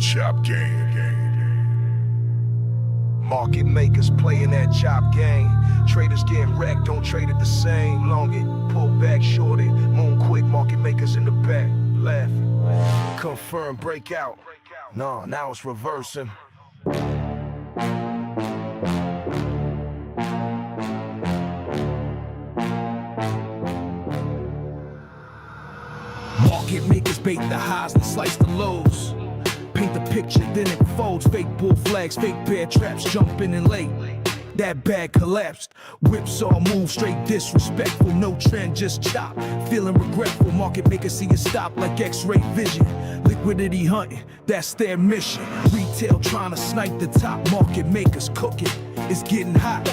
Chop game. Market makers playing that chop game. Traders getting wrecked, don't trade it the same. Long it, pull back, short it, moon quick. Market makers in the back, laughing. Confirm breakout. No, now it's reversing. Market makers bait the highs and slice the lows. Paint the picture, then it folds. Fake bull flags, fake bear traps, jumping in late. That bag collapsed. Whipsaw move, straight disrespectful. No trend, just chop. Feeling regretful. Market makers see you stop like X-ray vision. Liquidity hunting, that's their mission. Retail trying to snipe the top. Market makers cooking, it's getting hot.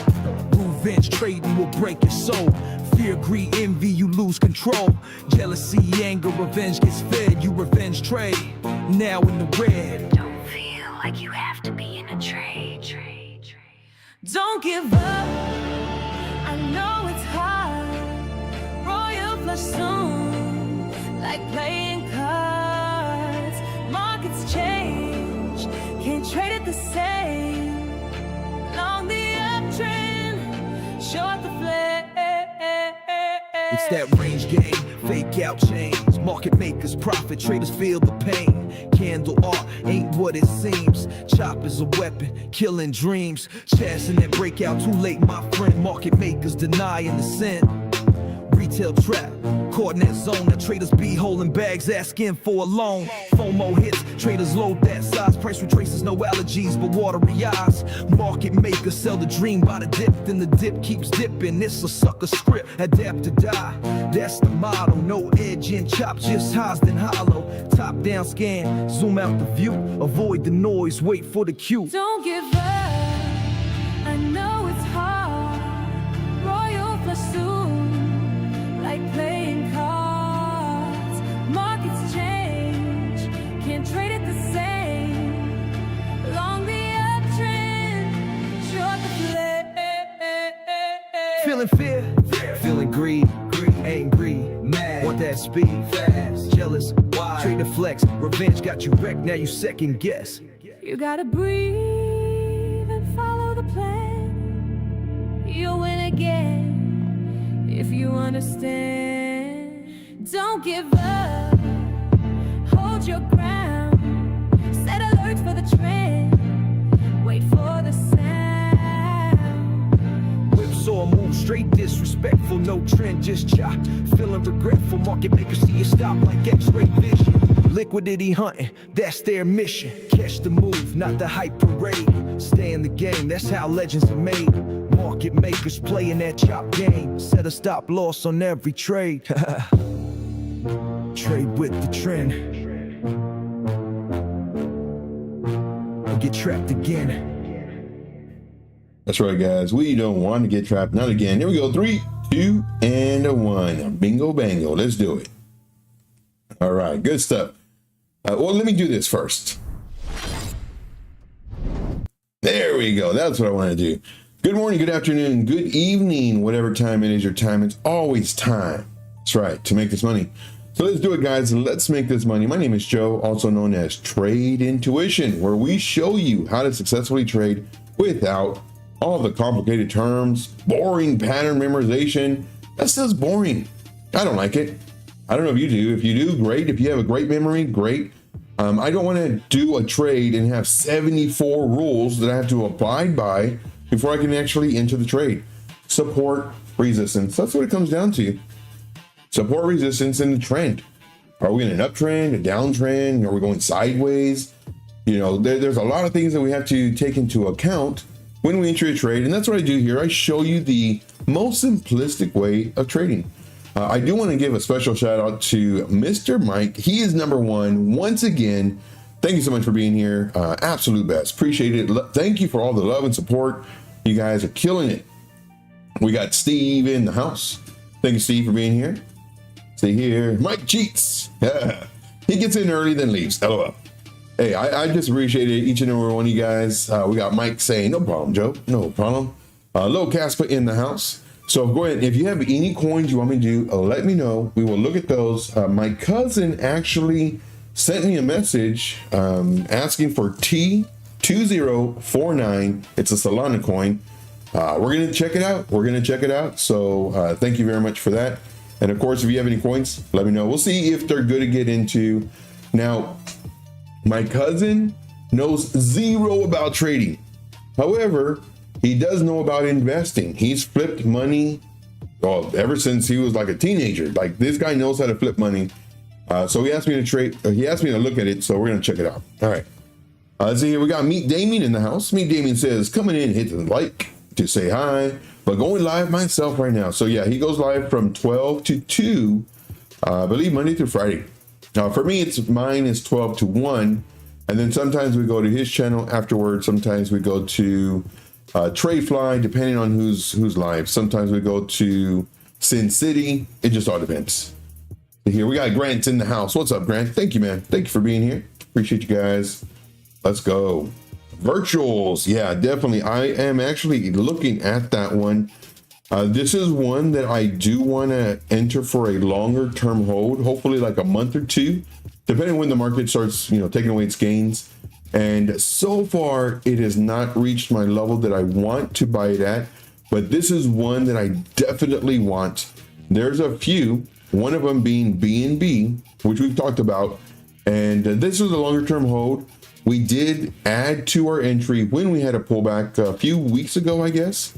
Revenge trading will break your soul. Fear, greed, envy, you lose control. Jealousy, anger, revenge gets fed. You revenge trade, now in the red. Don't feel like you have to be in a trade. Don't give up, I know it's hard. Royal flush soon, like playing cards. Markets change, can't trade it the same. Long the uptrend, short the flare. It's that range game, fake out chains. Market makers profit, traders feel the pain. Candle art ain't what it seems. Chop is a weapon, killing dreams. Chasing that breakout too late, my friend. Market makers denying the sin. Retail trap, caught in that zone. That traders be holding bags, asking for a loan. FOMO hits, traders load that size. Price retraces, no allergies, but watery eyes. Market makers sell the dream by the dip, then the dip keeps dipping. It's a sucker script, adapt to die. That's the motto, no edge in chop, just highs then hollow. Top down scan, zoom out the view. Avoid the noise, wait for the cue. Don't give up, I know it's hard. Royal flush soon, like playing cards. Markets change, can't trade it the same. Long the uptrend, short the flare. Feeling fear, feeling greed, angry, mad, want that speed, fast, jealous, why? Trader flex, revenge got you wrecked, now you second guess. You gotta breathe and follow the plan. You'll win again if you understand. Don't give up, hold your ground. Set alerts for the trend, wait for the sound. Whipsaw move, straight disrespectful, no trend, just chop. Feeling regretful, market makers see you stop like X-ray vision. Liquidity hunting, that's their mission. Catch the move, not the hype parade. Stay in the game, that's how legends are made. Market makers playing that chop game. Set a stop loss on every trade. Trade with the trend, or get trapped again. That's right, guys. We don't want to get trapped. Not again. Here we go. 3, 2, and 1. Bingo, bango. Let's do it. All right. Good stuff. Well, let me do this first. There we go. That's what I want to do. Good morning, good afternoon, good evening, whatever time it is your time. It's always time. That's right, to make this money. So let's do it, guys. Let's make this money. My name is Joe, also known as Trade Intuition, where we show you how to successfully trade without all the complicated terms, boring pattern memorization. That's just boring. I don't like it. I don't know if you do. If you do, great. If you have a great memory, great. I don't want to do a trade and have 74 rules that I have to abide by before I can actually enter the trade. Support, resistance. That's what it comes down to. Support, resistance, and the trend. Are we in an uptrend, a downtrend? Are we going sideways? You know, there's a lot of things that we have to take into account when we enter a trade. And that's what I do here. I show you the most simplistic way of trading. I do want to give a special shout out to Mr. Mike. He is number one. Once again, thank you so much for being here. Absolute best. Appreciate it. Thank you for all the love and support. You guys are killing it. We got Steve in the house. Thank you, Steve, for being here. Stay here. Mike cheats. He gets in early, then leaves. LOL. Hey, I just appreciate it, each and every one of you guys. We got Mike saying, no problem, Joe. No problem. Lil Casper in the house. So go ahead. If you have any coins you want me to do, let me know. We will look at those. My cousin actually sent me a message asking for T2049. It's a Solana coin. We're going to check it out. So thank you very much for that. And of course, if you have any coins, let me know. We'll see if they're good to get into. Now, my cousin knows zero about trading. However, he does know about investing. He's flipped money, well, ever since he was like a teenager. Like, this guy knows how to flip money. So he asked me to trade. He asked me to look at it. So we're going to check it out. All right. Let's see here. We got Meet Damien in the house. Meet Damien says, coming in, hit the like to say hi, but going live myself right now. So yeah, he goes live from 12 to 2, I believe Monday through Friday. For me, mine is 12 to 1. And then sometimes we go to his channel afterwards. Sometimes we go to Tradefly, depending on who's live. Sometimes we go to Sin City. It just all depends. Here we got Grant in the house. What's up, Grant? Thank you, man. Thank you for being here. Appreciate you guys. Let's go. Virtuals. Yeah, definitely. I am actually looking at that one. This is one that I do want to enter for a longer term hold, hopefully like a month or two, depending when the market starts, taking away its gains. And so far, it has not reached my level that I want to buy it at. But this is one that I definitely want. There's a few, one of them being BNB, which we've talked about. And this is a longer term hold. We did add to our entry when we had a pullback a few weeks ago, I guess.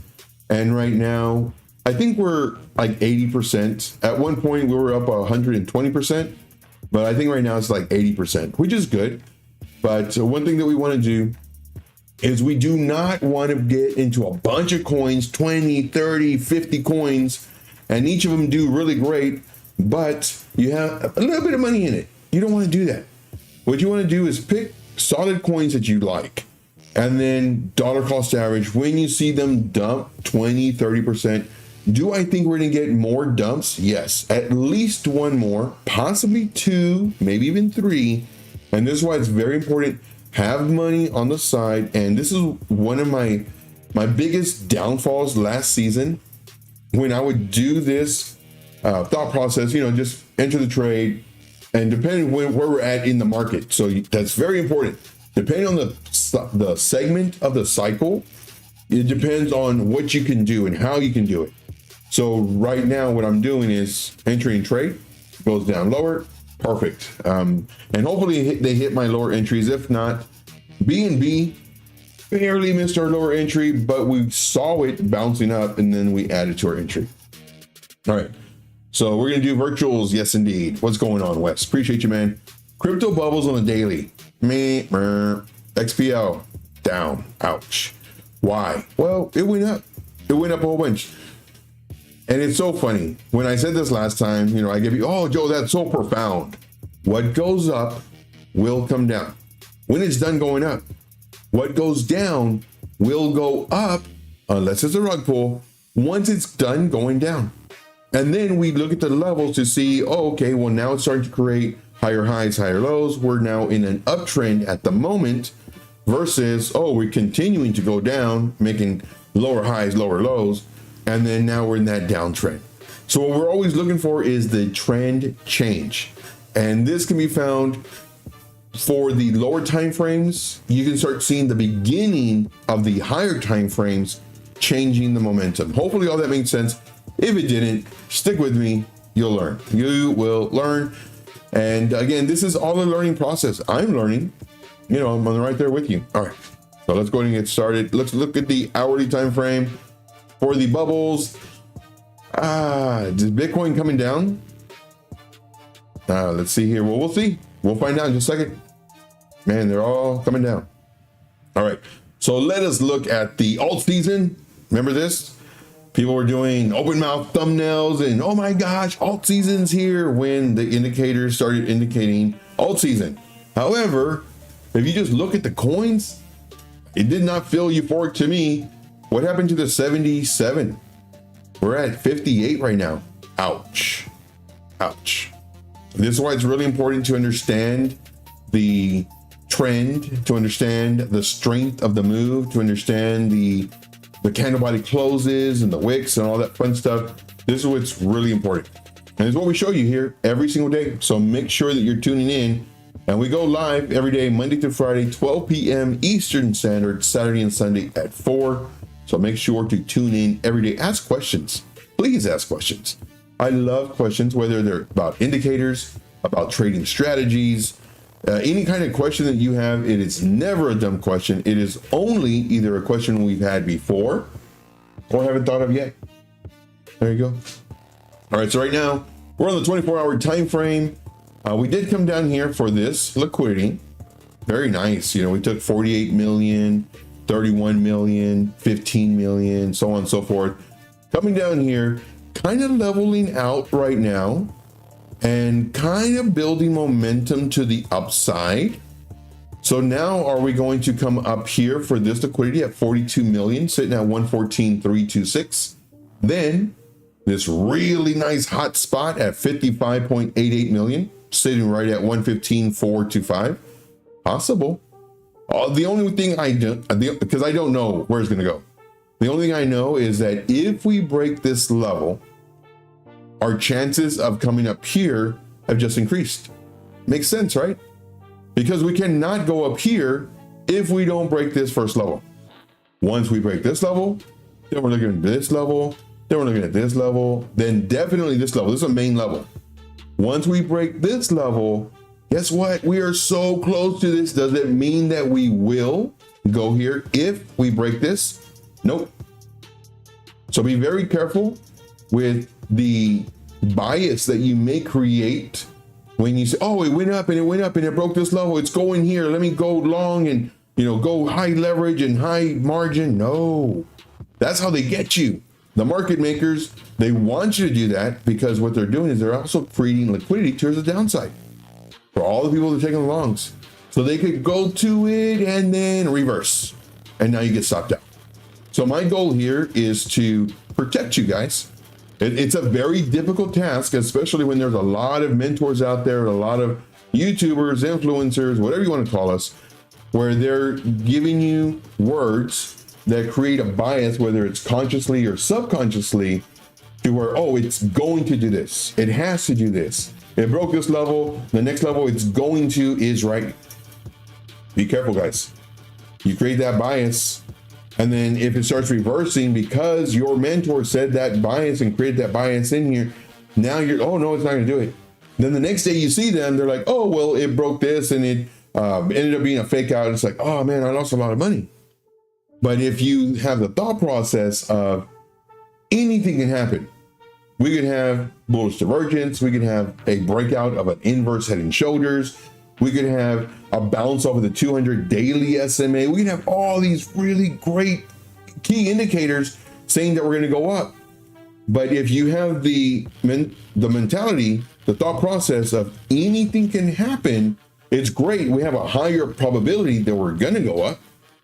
And right now, I think we're like 80%. At one point, we were up 120%. But I think right now it's like 80%, which is good. But one thing that we want to do is we do not want to get into a bunch of coins, 20, 30, 50 coins, and each of them do really great, but you have a little bit of money in it. You don't want to do that. What you want to do is pick solid coins that you like, and then dollar cost average. When you see them dump 20, 30%, do I think we're going to get more dumps? Yes, at least one more, possibly two, maybe even three. And this is why it's very important. Have money on the side. And this is one of my biggest downfalls last season, when I would do this thought process, just enter the trade, and depending where we're at in the market. So that's very important. Depending on the segment of the cycle, it depends on what you can do and how you can do it. So right now, what I'm doing is entering trade, goes down lower, perfect. And hopefully they hit my lower entries. If not, BNB barely missed our lower entry, but we saw it bouncing up and then we added to our entry. All right. So we're going to do virtuals. Yes, indeed. What's going on, Wes? Appreciate you, man. Crypto bubbles on the daily. XPL down. Ouch. Why? Well, it went up. It went up a whole bunch. And it's so funny. When I said this last time, I give you, oh, Joe, that's so profound. What goes up will come down. When it's done going up, what goes down will go up, unless it's a rug pull, once it's done going down. And then we look at the levels to see, oh, okay, well, now it's starting to create higher highs, higher lows. We're now in an uptrend at the moment versus, oh, we're continuing to go down, making lower highs, lower lows. And then now we're in that downtrend. So what we're always looking for is the trend change. And this can be found for the lower time frames. You can start seeing the beginning of the higher time frames changing the momentum. Hopefully all that makes sense. If it didn't, stick with me. You'll learn. You will learn. And again, this is all a learning process. I'm learning. I'm right there with you. All right. So let's go ahead and get started. Let's look at the hourly time frame for the bubbles. Is Bitcoin coming down? Let's see here. Well, we'll see. We'll find out in just a second. Man, they're all coming down. All right. So let us look at the alt season. Remember this? People were doing open mouth thumbnails and, oh my gosh, alt season's here, when the indicators started indicating alt season. However, if you just look at the coins, it did not feel euphoric to me. What happened to the 77? We're at 58 right now. Ouch. Ouch. This is why it's really important to understand the trend, to understand the strength of the move, to understand the candle body closes and the wicks and all that fun stuff. This is what's really important. And it's what we show you here every single day. So make sure that you're tuning in And we go live every day, Monday through Friday, 12 p.m. Eastern Standard, Saturday and Sunday at 4. So make sure to tune in every day. Ask questions. Please ask questions. I love questions, whether they're about indicators, about trading strategies, any kind of question that you have. It is never a dumb question. It is only either a question we've had before or haven't thought of yet. There you go. All right, so right now we're on the 24-hour time frame. We did come down here for this liquidity. Very nice. You know, we took 48 million, 31 million, 15 million, so on and so forth. Coming down here, kind of leveling out right now and kind of building momentum to the upside. So now are we going to come up here for this liquidity at 42 million, sitting at 114,326. Then this really nice hot spot at 55.88 million, sitting right at 115,425. Possible. The only thing I don't, because I don't know where it's going to go. The only thing I know is that if we break this level, our chances of coming up here have just increased. Makes sense, right? Because we cannot go up here if we don't break this first level. Once we break this level, then we're looking at this level, then we're looking at this level, then definitely this level. This is a main level. Once we break this level, guess what? We are so close to this. Does it mean that we will go here if we break this? Nope. So be very careful with the bias that you may create when you say, oh, it went up and it went up and it broke this level. It's going here. Let me go long and, you know, go high leverage and high margin. No, that's how they get you. The market makers, they want you to do that because what they're doing is they're also creating liquidity towards the downside for all the people that are taking the longs. So they could go to it and then reverse. And now you get stopped out. So my goal here is to protect you guys. It's a very difficult task, especially when there's a lot of mentors out there, a lot of YouTubers, influencers, whatever you want to call us, where they're giving you words that create a bias, whether it's consciously or subconsciously, to where, oh, it's going to do this. It has to do this. It broke this level. The next level it's going to is right. Be careful, guys. You create that bias. And then if it starts reversing because your mentor said that bias and created that bias in here, now you're, oh no, it's not going to do it. Then the next day you see them, they're like, oh, well, it broke this and it ended up being a fake out. It's like, oh man, I lost a lot of money. But if you have the thought process of anything can happen, we could have bullish divergence. We could have a breakout of an inverse head and shoulders. We could have a bounce off of the 200 daily SMA. We can have all these really great key indicators saying that we're going to go up. But if you have the mentality, the thought process of anything can happen, it's great. We have a higher probability that we're going to go up.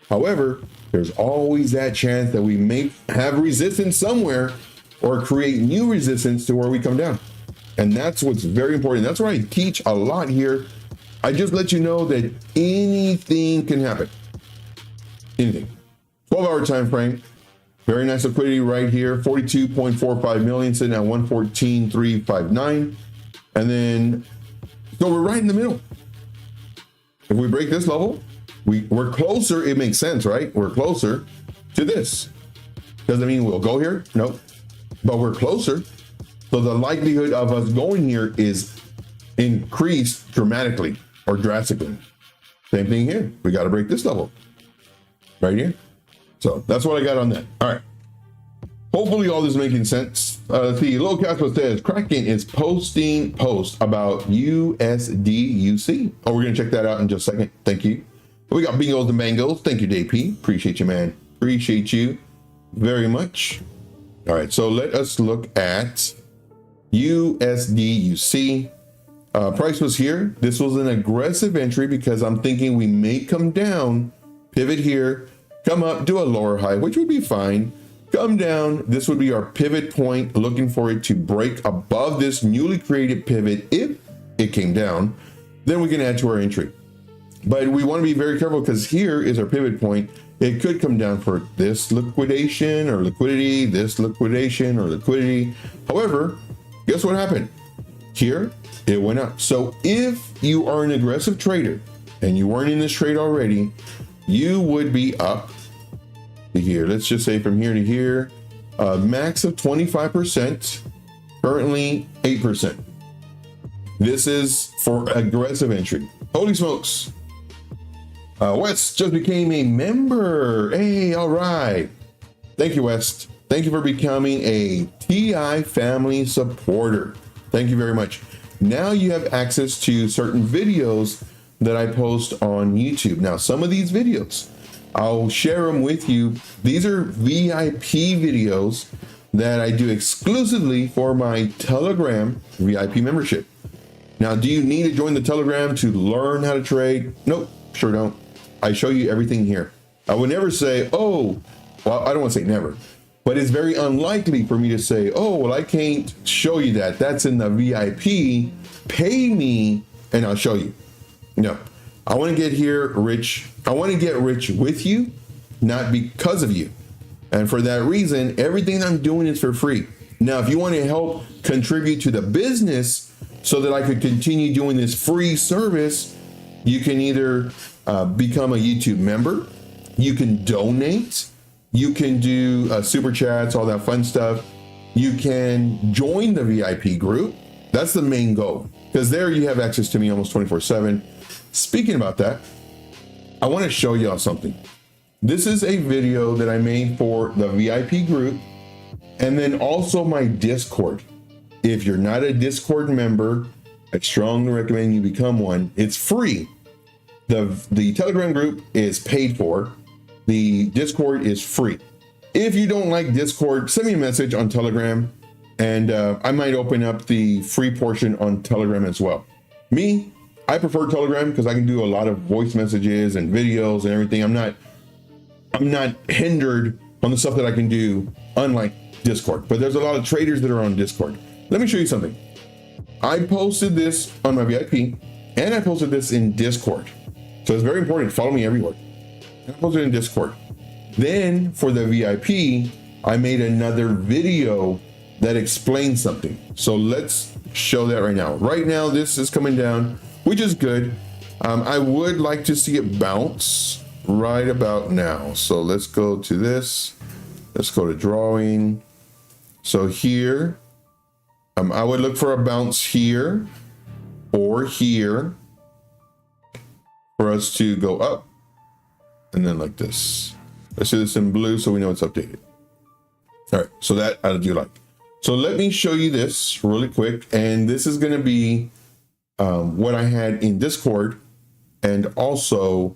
However, there's always that chance that we may have resistance somewhere or create new resistance to where we come down. And that's what's very important. That's why I teach a lot here. I just let you know that anything can happen. Anything. 12-hour time frame. Very nice liquidity right here. 42.45 million sitting at 114,359. And then, so we're right in the middle. If we break this level, we're closer. It makes sense, right? We're closer to this. Doesn't mean we'll go here. Nope. But we're closer. So the likelihood of us going here is increased dramatically or drastically. Same thing here. We got to break this level right here. So that's what I got on that. All right. Hopefully all this is making sense. Let's see. Lil Casper says Kraken is posting posts about USDUC. Oh, we're going to check that out in just a second. Thank you. We got bingos and bangos. Thank you, JP. Appreciate you, man. Appreciate you very much. All right. So let us look at USDUC. Price was here. This was an aggressive entry because I'm thinking we may come down, pivot here, come up, do a lower high, which would be fine. Come down. This would be our pivot point, looking for it to break above this newly created pivot. If it came down, then we can add to our entry. But we want to be very careful because here is our pivot point. It could come down for this liquidation or liquidity, this liquidation or liquidity. However, guess what happened? here, it went up. So if you are an aggressive trader and you weren't in this trade already, you would be up to here. Let's just say from here to here, max of 25%, currently 8%. This is for aggressive entry. Holy smokes. West just became a member. Hey, all right. Thank you, West. Thank you for becoming a TI family supporter. Thank you very much. Now you have access to certain videos that I post on YouTube. Now, some of these videos, I'll share them with you. These are VIP videos that I do exclusively for my Telegram VIP membership. Now, do you need to join the Telegram to learn how to trade? Nope, sure don't. I show you everything here. I would never say, oh, well, I don't want to say never, but it's very unlikely for me to say, oh, well, I can't show you that. That's in the VIP. Pay me and I'll show you. No, I want to get here rich. I want to get rich with you, not because of you. And for that reason, everything I'm doing is for free. Now, if you want to help contribute to the business so that I could continue doing this free service, you can either become a YouTube member, you can donate, you can do super chats, all that fun stuff. You can join the VIP group. That's the main goal, because there you have access to me almost 24/7. Speaking about that, I want to show y'all something. This is a video that I made for the VIP group and then also my Discord. If you're not a Discord member, I strongly recommend you become one. It's free. The Telegram group is paid for. The Discord is free. If you don't like Discord, send me a message on Telegram and I might open up the free portion on Telegram as well. Me, I prefer Telegram because I can do a lot of voice messages and videos and everything. I'm not hindered on the stuff that I can do, unlike Discord. But there's a lot of traders that are on Discord. Let me show you something. I posted this on my VIP and I posted this in Discord. So it's very important. Follow me everywhere. And I posted it in Discord. Then for the VIP, I made another video that explains something. So let's show that right now. Right now, this is coming down, which is good. I would like to see it bounce right about now. So let's go to this. Let's go to drawing. So here, I would look for a bounce here or here for us to go up and then like this. Let's do this in blue so we know it's updated. All right, so that I do like. So let me show you this really quick. And this is gonna be what I had in Discord and also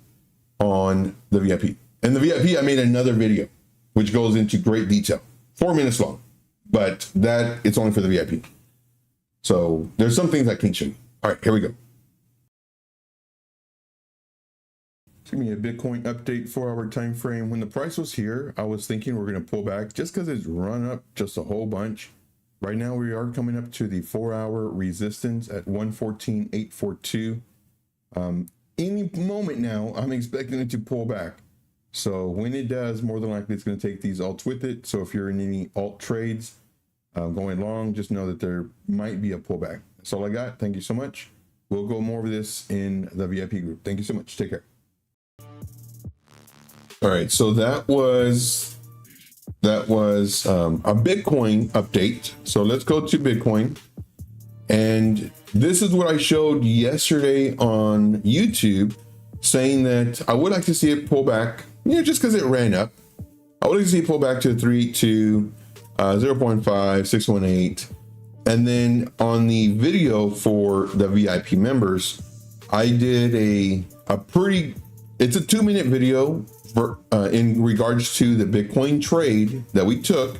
on the VIP. And the VIP, I made another video, which goes into great detail, 4 minutes long, but that it's only for the VIP. So there's some things I can show you. All right, here we go. Give me a Bitcoin update, 4-hour time frame. When the price was here, I was thinking we're going to pull back just because it's run up just a whole bunch. Right now, we are coming up to the 4-hour resistance at 114.842. Any moment now, I'm expecting it to pull back. So when it does, more than likely, it's going to take these alts with it. So if you're in any alt trades going long, just know that there might be a pullback. That's all I got. Thank you so much. We'll go more of this in the VIP group. Thank you so much. Take care. All right, so that was a Bitcoin update. So let's go to Bitcoin. And this is what I showed yesterday on YouTube, saying that I would like to see it pull back, just because it ran up. I would like to see it pull back to 0.5618. And then on the video for the VIP members, I did it's a 2-minute video in regards to the Bitcoin trade that we took,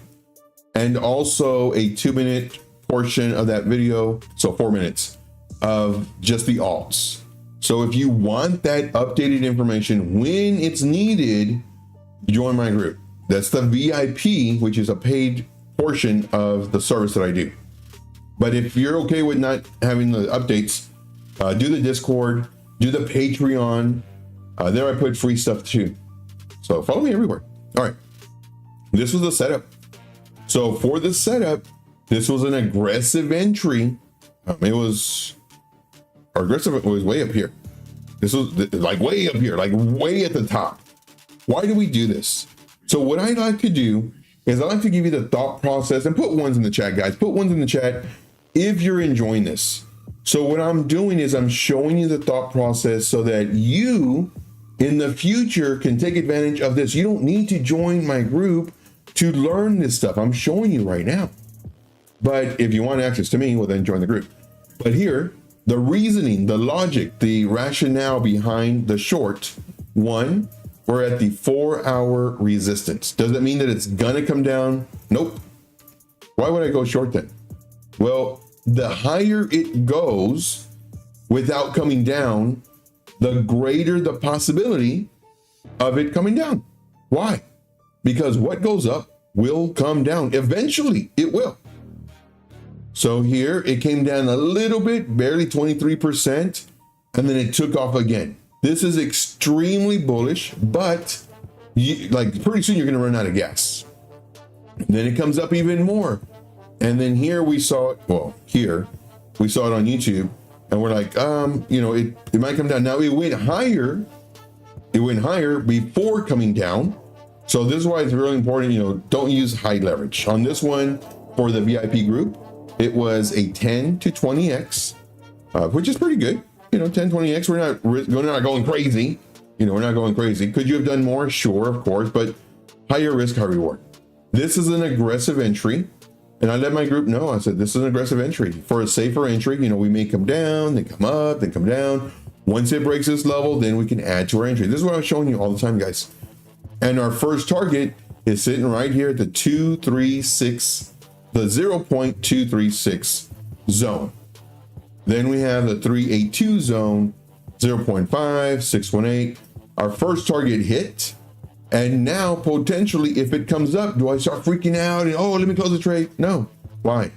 and also a 2-minute portion of that video, so 4 minutes of just the alts. So if you want that updated information when it's needed, join my group. That's the VIP, which is a paid portion of the service that I do. But if you're okay with not having the updates, do the Discord, do the Patreon. There I put free stuff too. So follow me everywhere. All right, this was the setup. So for the setup, this was an aggressive entry It was our aggressive was way up here. This was like way up here, like way at the top. Why do we do this? So what I like to do is I like to give you the thought process, and put ones in the chat, guys. Put ones in the chat if you're enjoying this. So what I'm doing is I'm showing you the thought process so that you in the future can take advantage of this. You don't need to join my group to learn this stuff. I'm showing you right now. But if you want access to me, well, then join the group. But here, the reasoning, the logic, the rationale behind the short, one, we're at the 4-hour resistance. Does that mean that it's gonna come down? Nope. Why would I go short then? Well, the higher it goes without coming down, the greater the possibility of it coming down. Why? Because what goes up will come down. Eventually, it will. So here, it came down a little bit, barely 23%, and then it took off again. This is extremely bullish, but pretty soon you're gonna run out of gas. Then it comes up even more. And then here we saw it, well, here, we saw it on YouTube, and we're like, it might come down. Now it went higher before coming down. So this is why it's really important, don't use high leverage. On this one, for the VIP group, it was a 10 to 20x, which is pretty good. 10, 20x, we're not going crazy. We're not going crazy. Could you have done more? Sure, of course, but higher risk, high reward. This is an aggressive entry. And I let my group know, I said, this is an aggressive entry. For a safer entry, we may come down, then come up, then come down. Once it breaks this level, then we can add to our entry. This is what I'm showing you all the time, guys. And our first target is sitting right here at the 0.236 zone. Then we have the 382 zone, 0.5, 618. Our first target hit. And now potentially, if it comes up, do I start freaking out and, let me close the trade? No. Why?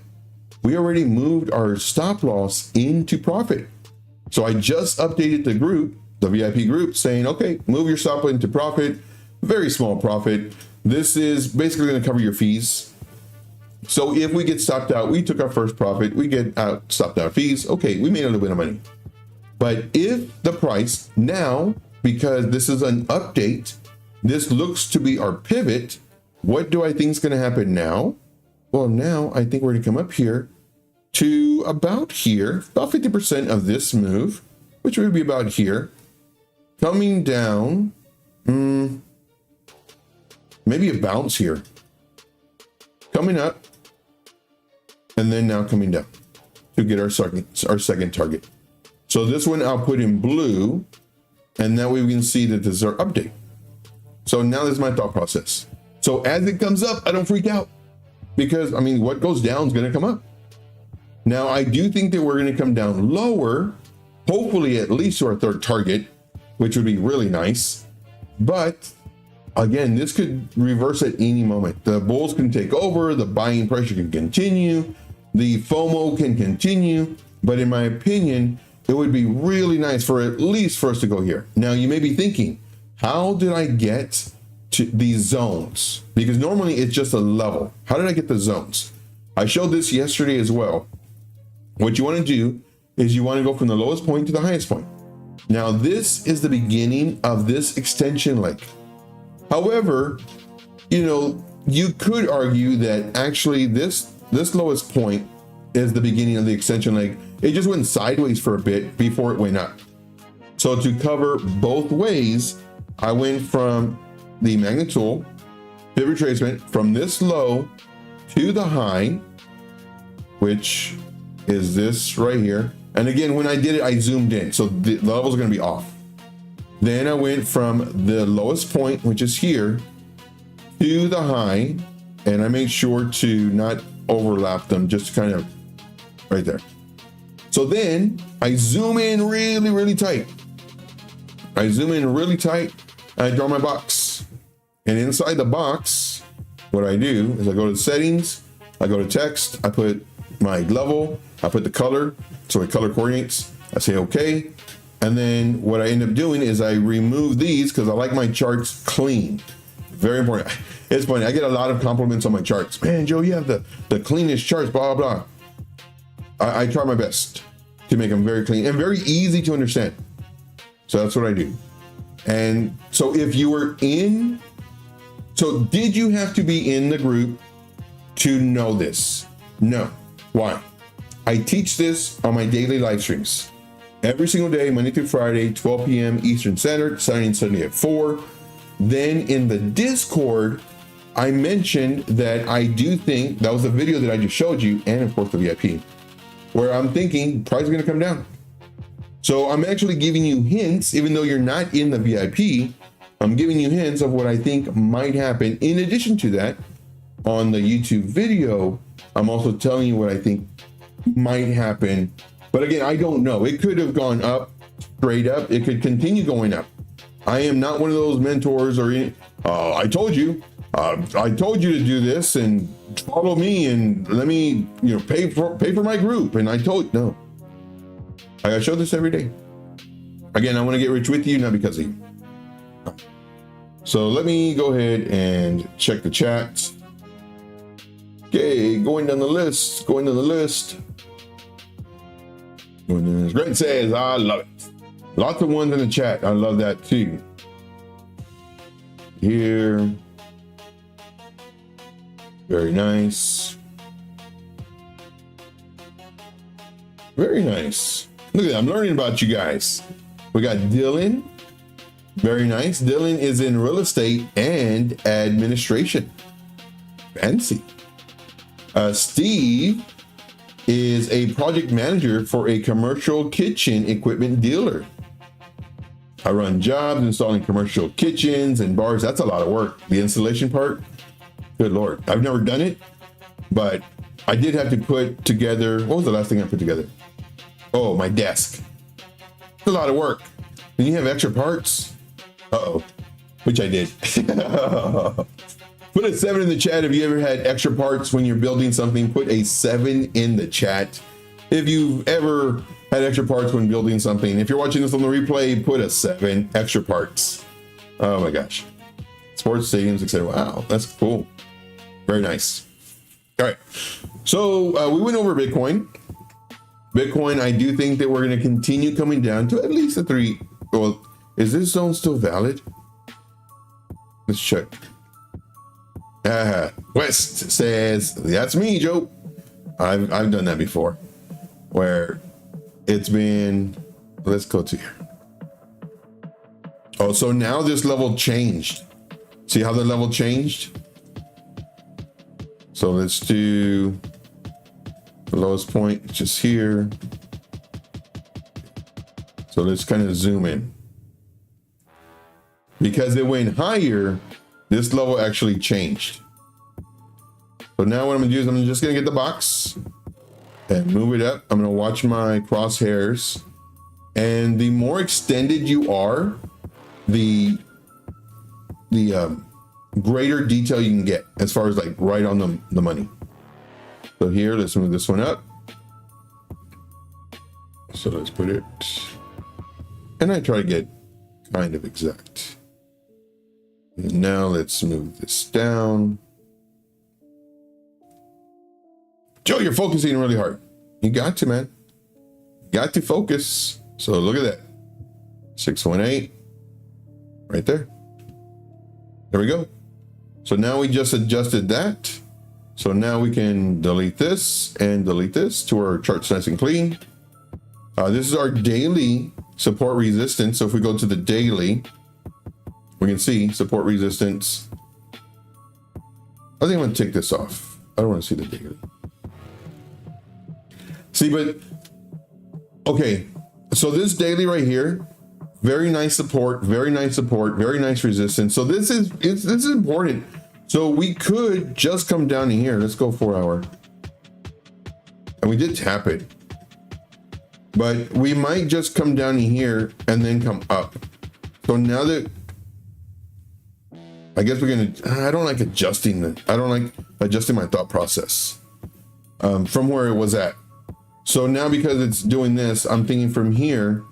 We already moved our stop loss into profit. So I just updated the group, the VIP group, saying, okay, move your stop into profit, very small profit. This is basically going to cover your fees. So if we get stopped out, we took our first profit, we get out stopped out fees. Okay, we made a little bit of money. But if the price now, because this is an update, this looks to be our pivot, what do I think is going to happen now? Well, now I think we're going to come up here to about here, about 50% of this move, which would be about here, coming down, maybe a bounce here, coming up, and then now coming down to get our second target. So this one I'll put in blue, and that way we can see that this is our update. So now this is my thought process. So as it comes up, I don't freak out, because what goes down is going to come up. Now I do think that we're going to come down lower, hopefully at least to our third target, which would be really nice. But again, this could reverse at any moment. The bulls can take over, the buying pressure can continue, the FOMO can continue. But in my opinion, it would be really nice for at least for us to go here. Now you may be thinking, how did I get to these zones? Because normally it's just a level. How did I get the zones? I showed this yesterday as well. What you want to do is you want to go from the lowest point to the highest point. Now this is the beginning of this extension leg. However, you could argue that actually this lowest point is the beginning of the extension leg. It just went sideways for a bit before it went up. So to cover both ways, I went from the magnet tool, pivot retracement, from this low to the high, which is this right here. And again, when I did it, I zoomed in, so the levels are going to be off. Then I went from the lowest point, which is here, to the high, and I made sure to not overlap them, just kind of right there. So then I zoom in really, really tight. I zoom in really tight, and I draw my box. And inside the box, what I do is I go to the settings, I go to text, I put my level, I put the color, so it color coordinates. I say okay. And then what I end up doing is I remove these because I like my charts clean. Very important. It's funny, I get a lot of compliments on my charts. Man, Joe, you have the cleanest charts, blah, blah. I try my best to make them very clean and very easy to understand. So that's what I do. And so if you were in, so did you have to be in the group to know this? No. Why? I teach this on my daily live streams. Every single day, Monday through Friday, 12 p.m. Eastern Standard, Saturday and Sunday at 4. Then in the Discord, I mentioned that I do think, that was a video that I just showed you, and of course the VIP, where I'm thinking price is gonna come down. So I'm actually giving you hints, even though you're not in the VIP, I'm giving you hints of what I think might happen. In addition to that, on the YouTube video, I'm also telling you what I think might happen. But again, I don't know. It could have gone up, straight up. It could continue going up. I am not one of those mentors or any, I told you to do this and follow me and let me, pay for my group. And I told, no, I show this every day. Again, I want to get rich with you, not because of you. So let me go ahead and check the chat. Okay, going down the list. Greg says, I love it. Lots of ones in the chat. I love that too. Here. Very nice. Very nice. Look at that. I'm learning about you guys. We got Dylan. Very nice. Dylan is in real estate and administration. Fancy. Steve is a project manager for a commercial kitchen equipment dealer. I run jobs installing commercial kitchens and bars. That's a lot of work. The installation part, good Lord. I've never done it, but I did have to put together, what was the last thing I put together? Oh, my desk. It's a lot of work. Then you have extra parts. Uh-oh, which I did. Put a 7 in the chat if you ever had extra parts when you're building something. Put a 7 in the chat if you've ever had extra parts when building something. If you're watching this on the replay, put a 7, extra parts. Oh my gosh. Sports stadiums, etc. Wow, that's cool. Very nice. All right. So we went over Bitcoin. Bitcoin, I do think that we're going to continue coming down to at least a 3. Well, is this zone still valid? Let's check. West says, that's me, Joe. I've done that before, where it's been, let's go to here. Oh, so now this level changed. See how the level changed? So let's do the lowest point just here. So let's kind of zoom in. Because it went higher, this level actually changed. So now what I'm gonna do is I'm just gonna get the box and move it up. I'm gonna watch my crosshairs. And the more extended you are, the greater detail you can get as far as like right on the money. So here, let's move this one up. So let's put it, and I try to get kind of exact. And now let's move this down. Joe, you're focusing really hard. You got to, man. Got to focus. So look at that. 618. Right there. There we go. So now we just adjusted that. So now we can delete this and delete this to our charts nice and clean. This is our daily support resistance. So if we go to the daily, we can see support resistance. I think I'm going to take this off. I don't want to see the daily. See, but okay. So this daily right here, very nice support, very nice support, very nice resistance. So this is important. So we could just come down to here. Let's go 4 hour. And we did tap it. But we might just come down to here and then come up. So now that, I guess we're gonna, I don't like adjusting my thought process from where it was at. So now because it's doing this, I'm thinking from here,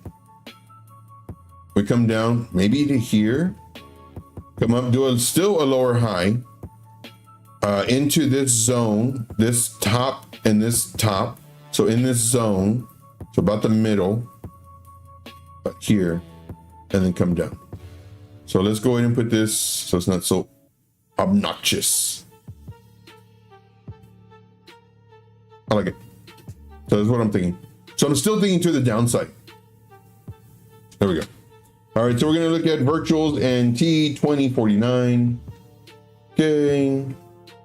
we come down maybe to here, come up, do still a lower high into this zone, this top and this top. So in this zone, so about the middle, about here, and then come down. So let's go ahead and put this so it's not so obnoxious. I like it. So that's what I'm thinking. So I'm still thinking to the downside. There we go. All right, so we're gonna look at virtuals and T2049. Okay.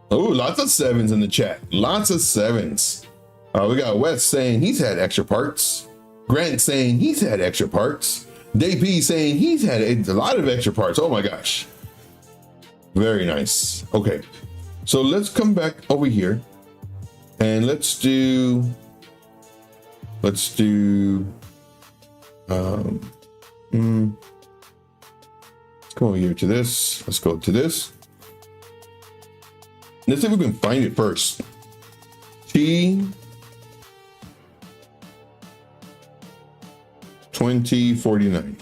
Oh, lots of sevens in the chat. Lots of sevens. We got Wes saying he's had extra parts. Grant saying he's had extra parts. DP saying he's had a lot of extra parts. Oh my gosh. Very nice. Okay. So let's come back over here and let's do let's come over here to this. Let's go to this. Let's see if we can find it first. T2049.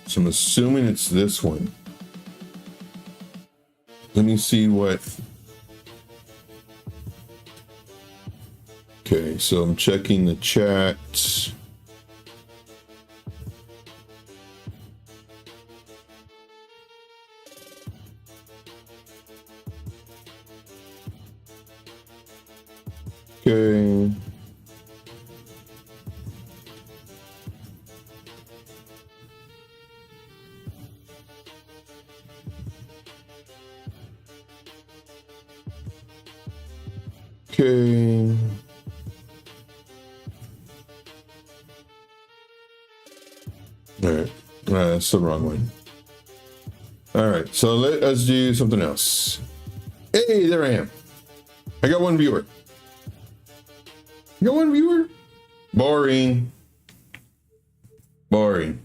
So I'm assuming it's this one. Let me see what. Okay, so I'm checking the chat. Okay. Okay. All right. That's the wrong one. All right. So let us do something else. Hey, there I am. I got one viewer. You got one viewer? Boring. Boring.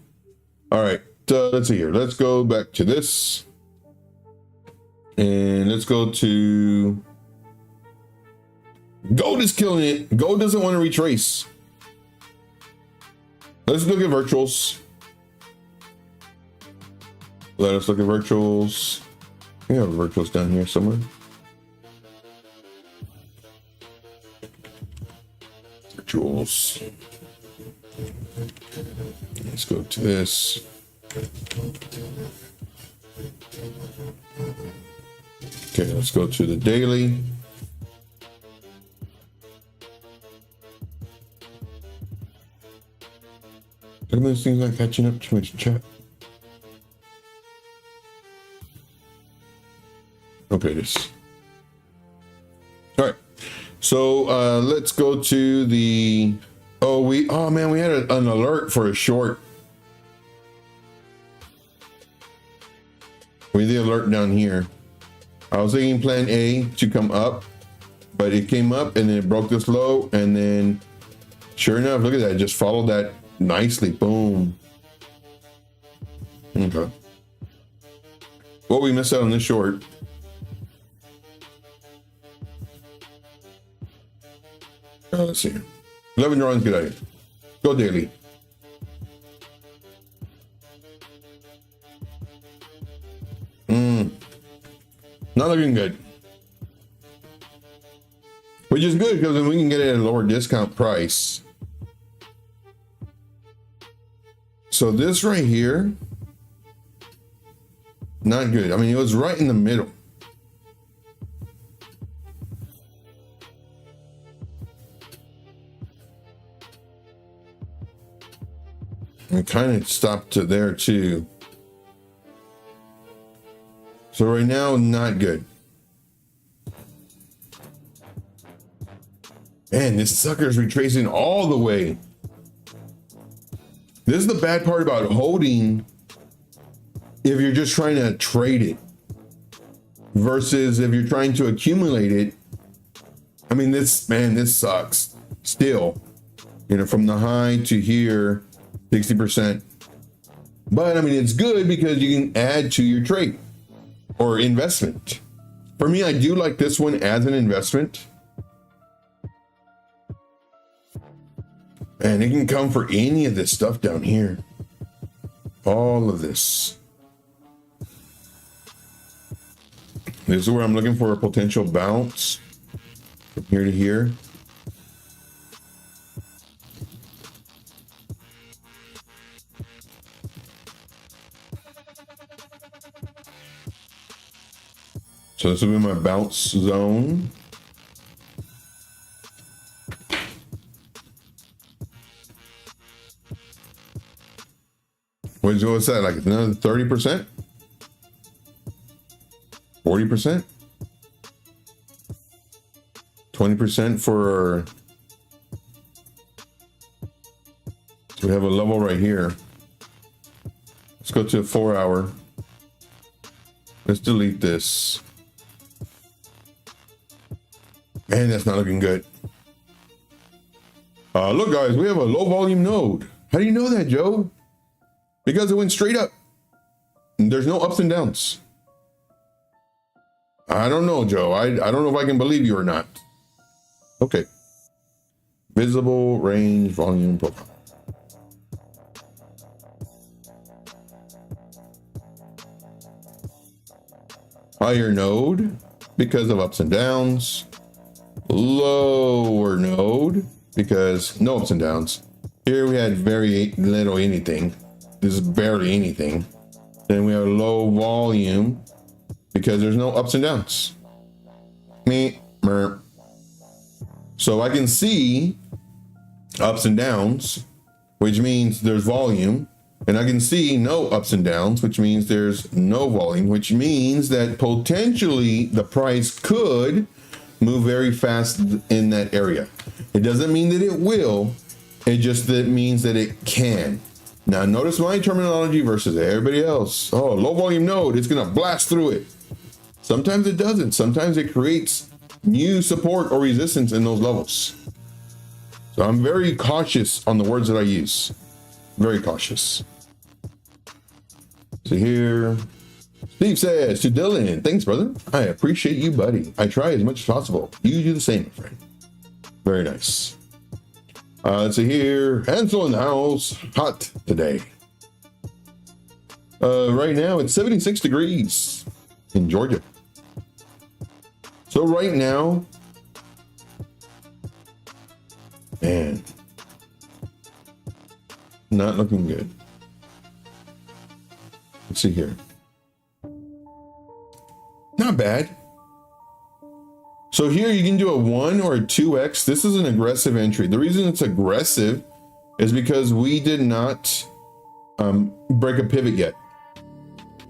All right. Let's see here. Let's go back to this. And let's go to Gold is killing it. Gold doesn't want to retrace. Let's look at virtuals. Let us look at virtuals. We have virtuals down here somewhere. Virtuals. Let's go to this. Okay, let's go to the daily. Look at those things not catching up to my chat. Okay, this. All right. So let's go to the. Oh man, we had an alert for a short. We had the alert down here. I was thinking plan A to come up, but it came up and then it broke this low, and then sure enough, look at that, it just followed that nicely. Boom. Okay. Well, we missed out on this short. Let's see. 11 drawings, good idea. Go daily. Not looking good. Which is good because then we can get it at a lower discount price. So this right here, not good. I mean, it was right in the middle. And kind of stopped to there too. So right now, not good. Man, this sucker's retracing all the way. This is the bad part about holding if you're just trying to trade it versus if you're trying to accumulate it. I mean, this sucks still, you know, from the high to here, 60%. But I mean, it's good because you can add to your trade or investment. For me, I do like this one as an investment. And it can come for any of this stuff down here. All of this. This is where I'm looking for a potential bounce. From here to here. So this will be my bounce zone. What's that, like another 30%? 40%? 20% for, so we have a level right here. Let's go to a 4 hour. Let's delete this. Man, that's not looking good. Look guys, we have a low volume node. How do you know that, Joe? Because it went straight up. There's no ups and downs. I don't know, Joe. I don't know if I can believe you or not. Okay. Visible range volume profile. Higher node because of ups and downs. Lower node because no ups and downs. Here we had very little anything. This is barely anything. Then we have low volume because there's no ups and downs. So I can see ups and downs, which means there's volume. And I can see no ups and downs, which means there's no volume, which means that potentially the price could move very fast in that area. It doesn't mean that it will. It just that means that it can. Now notice my terminology versus everybody else. Oh, low volume node, it's gonna blast through it. Sometimes it doesn't. Sometimes it creates new support or resistance in those levels. So I'm very cautious on the words that I use. Very cautious. So here, Steve says to Dylan, thanks brother. I appreciate you, buddy. I try as much as possible. You do the same, my friend. Very nice. Let's see here. Hansel in the house. Hot today. Right now it's 76 degrees in Georgia. So right now, man, not looking good. Let's see here. Not bad. So here you can do a 1 or a 2x. This is an aggressive entry. The reason it's aggressive is because we did not break a pivot yet,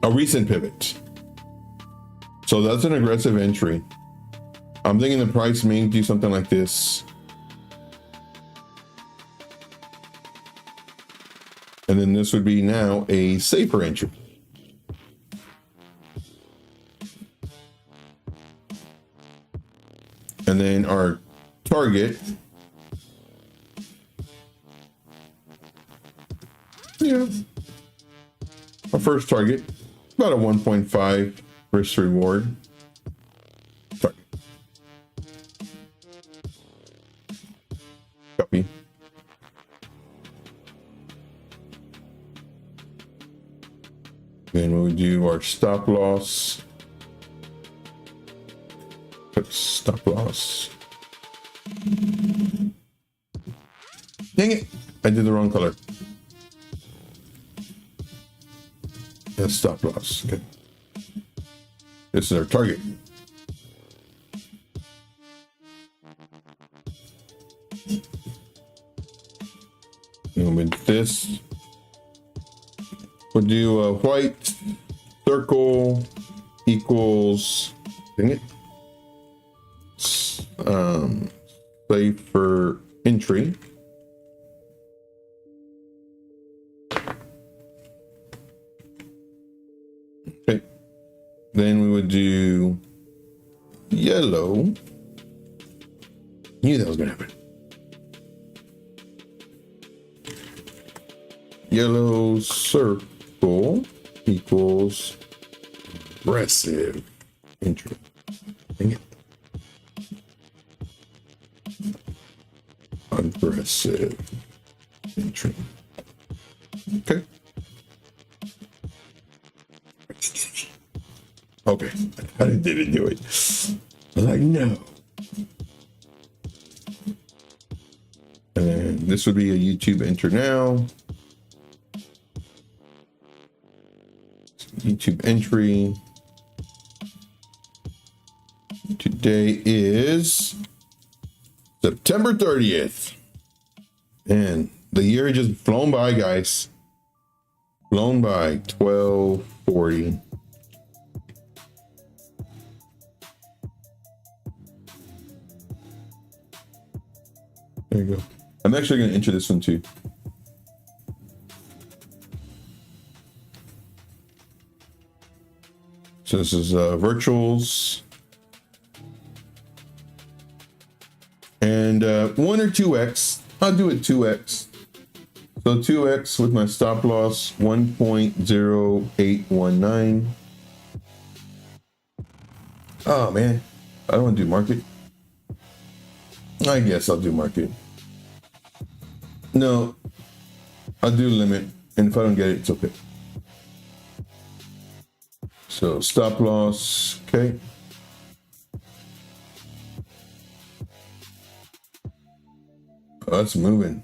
a recent pivot. So that's an aggressive entry. I'm thinking the price may do something like this. And then this would be now a safer entry. And then our target, our first target, about a 1.5 risk reward target. Copy. Then we'll do our stop loss. Stop loss. Dang it, I did the wrong color. That's stop loss. Okay. This is our target. And with this, we'll do a white circle equals, dang it, safer entry. Okay. Then we would do yellow. Knew that was gonna happen. Yellow circle equals aggressive entry. Dang it. Aggressive entry. Okay. Okay. I didn't do it. I was like, no. this would be a YouTube enter now. YouTube entry. Today is September 30th. And the year just flown by, guys. Flown by. 12:40. There you go. I'm actually going to enter this one too. So this is virtuals. And 1 or 2x. I'll do it 2x. So 2x with my stop loss 1.0819. Oh man, I don't want to do market. I guess I'll do market. No, I'll do limit, and if I don't get it, it's okay. So stop loss, okay. Oh, that's moving.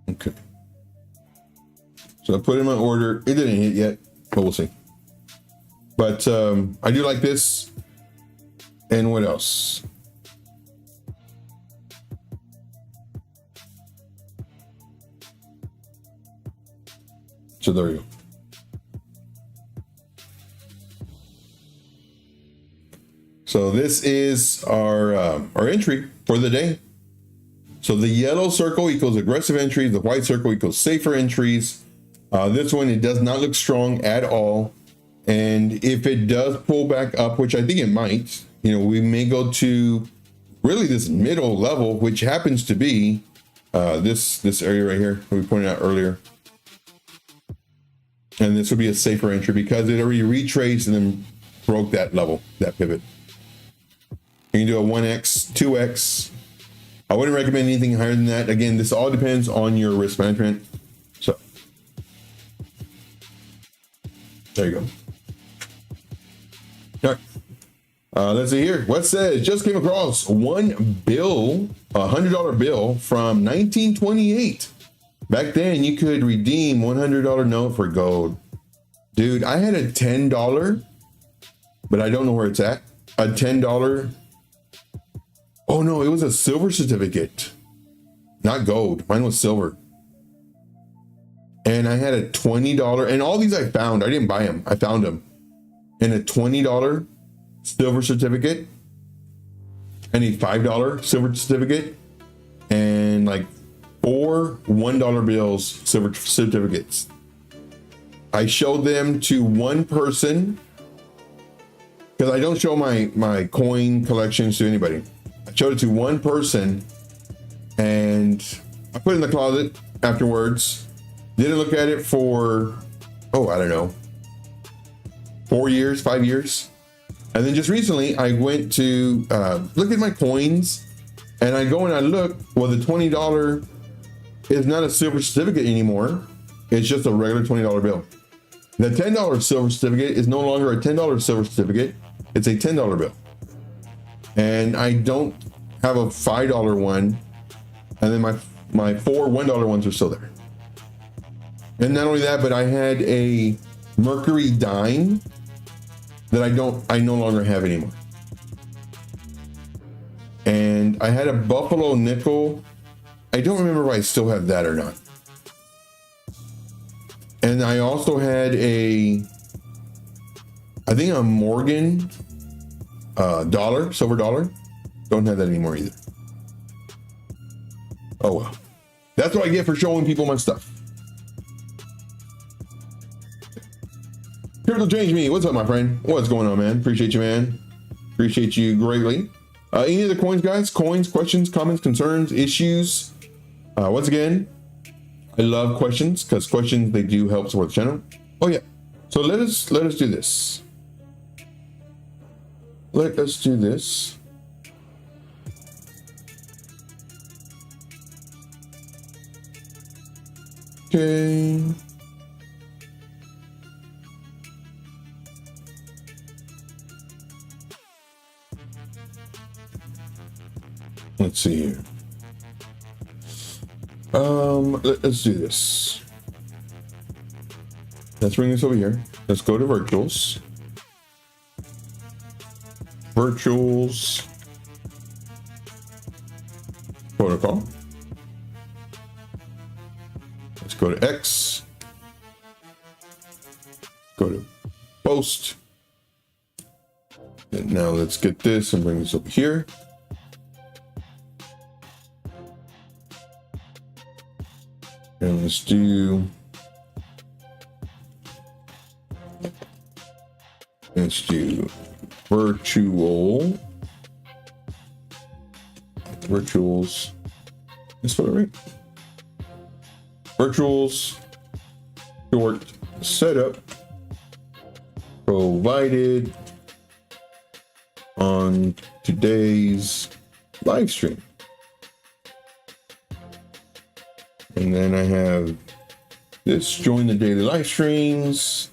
Okay. So I put in my order. It didn't hit yet, but we'll see. But I do like this. And what else? So there you go. So this is our entry for the day. So the yellow circle equals aggressive entries. The white circle equals safer entries. This one, it does not look strong at all. And if it does pull back up, which I think it might, you know, we may go to really this middle level, which happens to be this area right here we pointed out earlier. And this would be a safer entry because it already retraced and then broke that level, that pivot. You can do a 1x, 2x. I wouldn't recommend anything higher than that. Again, this all depends on your risk management. So there you go. All right. Let's see here. What says, just came across $1 bill, $100 bill from 1928. Back then, you could redeem $100 note for gold. Dude, I had a $10, but I don't know where it's at. A $10. Oh no, it was a silver certificate, not gold. Mine was silver. And I had a $20, and all these I found. I didn't buy them. I found them. And a $20 silver certificate, and a $5 silver certificate, and like 4 $1 bills silver certificates. I showed them to one person because I don't show my coin collections to anybody. I showed it to one person, and I put it in the closet afterwards. Didn't look at it for, oh, I don't know, 4 years, 5 years. And then just recently I went to look at my coins, and I go and I look, well, the $20 is not a silver certificate anymore. It's just a regular $20 bill. The $10 silver certificate is no longer a $10 silver certificate. It's a $10 bill. And I don't have a $5 one. And then my 4 $1 ones are still there. And not only that, but I had a Mercury dime that I no longer have anymore. And I had a Buffalo nickel. I don't remember if I still have that or not. And I also had I think a Morgan dollar, silver dollar. Don't have that anymore either. Oh well. That's what I get for showing people my stuff. Crypto Change Me, what's up, my friend? What's going on, man? Appreciate you, man. Appreciate you greatly. Any other coins, guys? Coins, questions, comments, concerns, issues? Once again, I love questions because questions, they do help support the channel. Oh yeah. So let us do this. Let us do this. Okay. Let's see here. Let's do this. Let's bring this over here. Let's go to virtuals. Virtuals. Protocol. Let's go to X. Go to post. And now let's get this and bring this over here. And let's do virtuals. That's what I write. Virtuals short setup provided on today's live stream. And then I have this, join the daily live streams.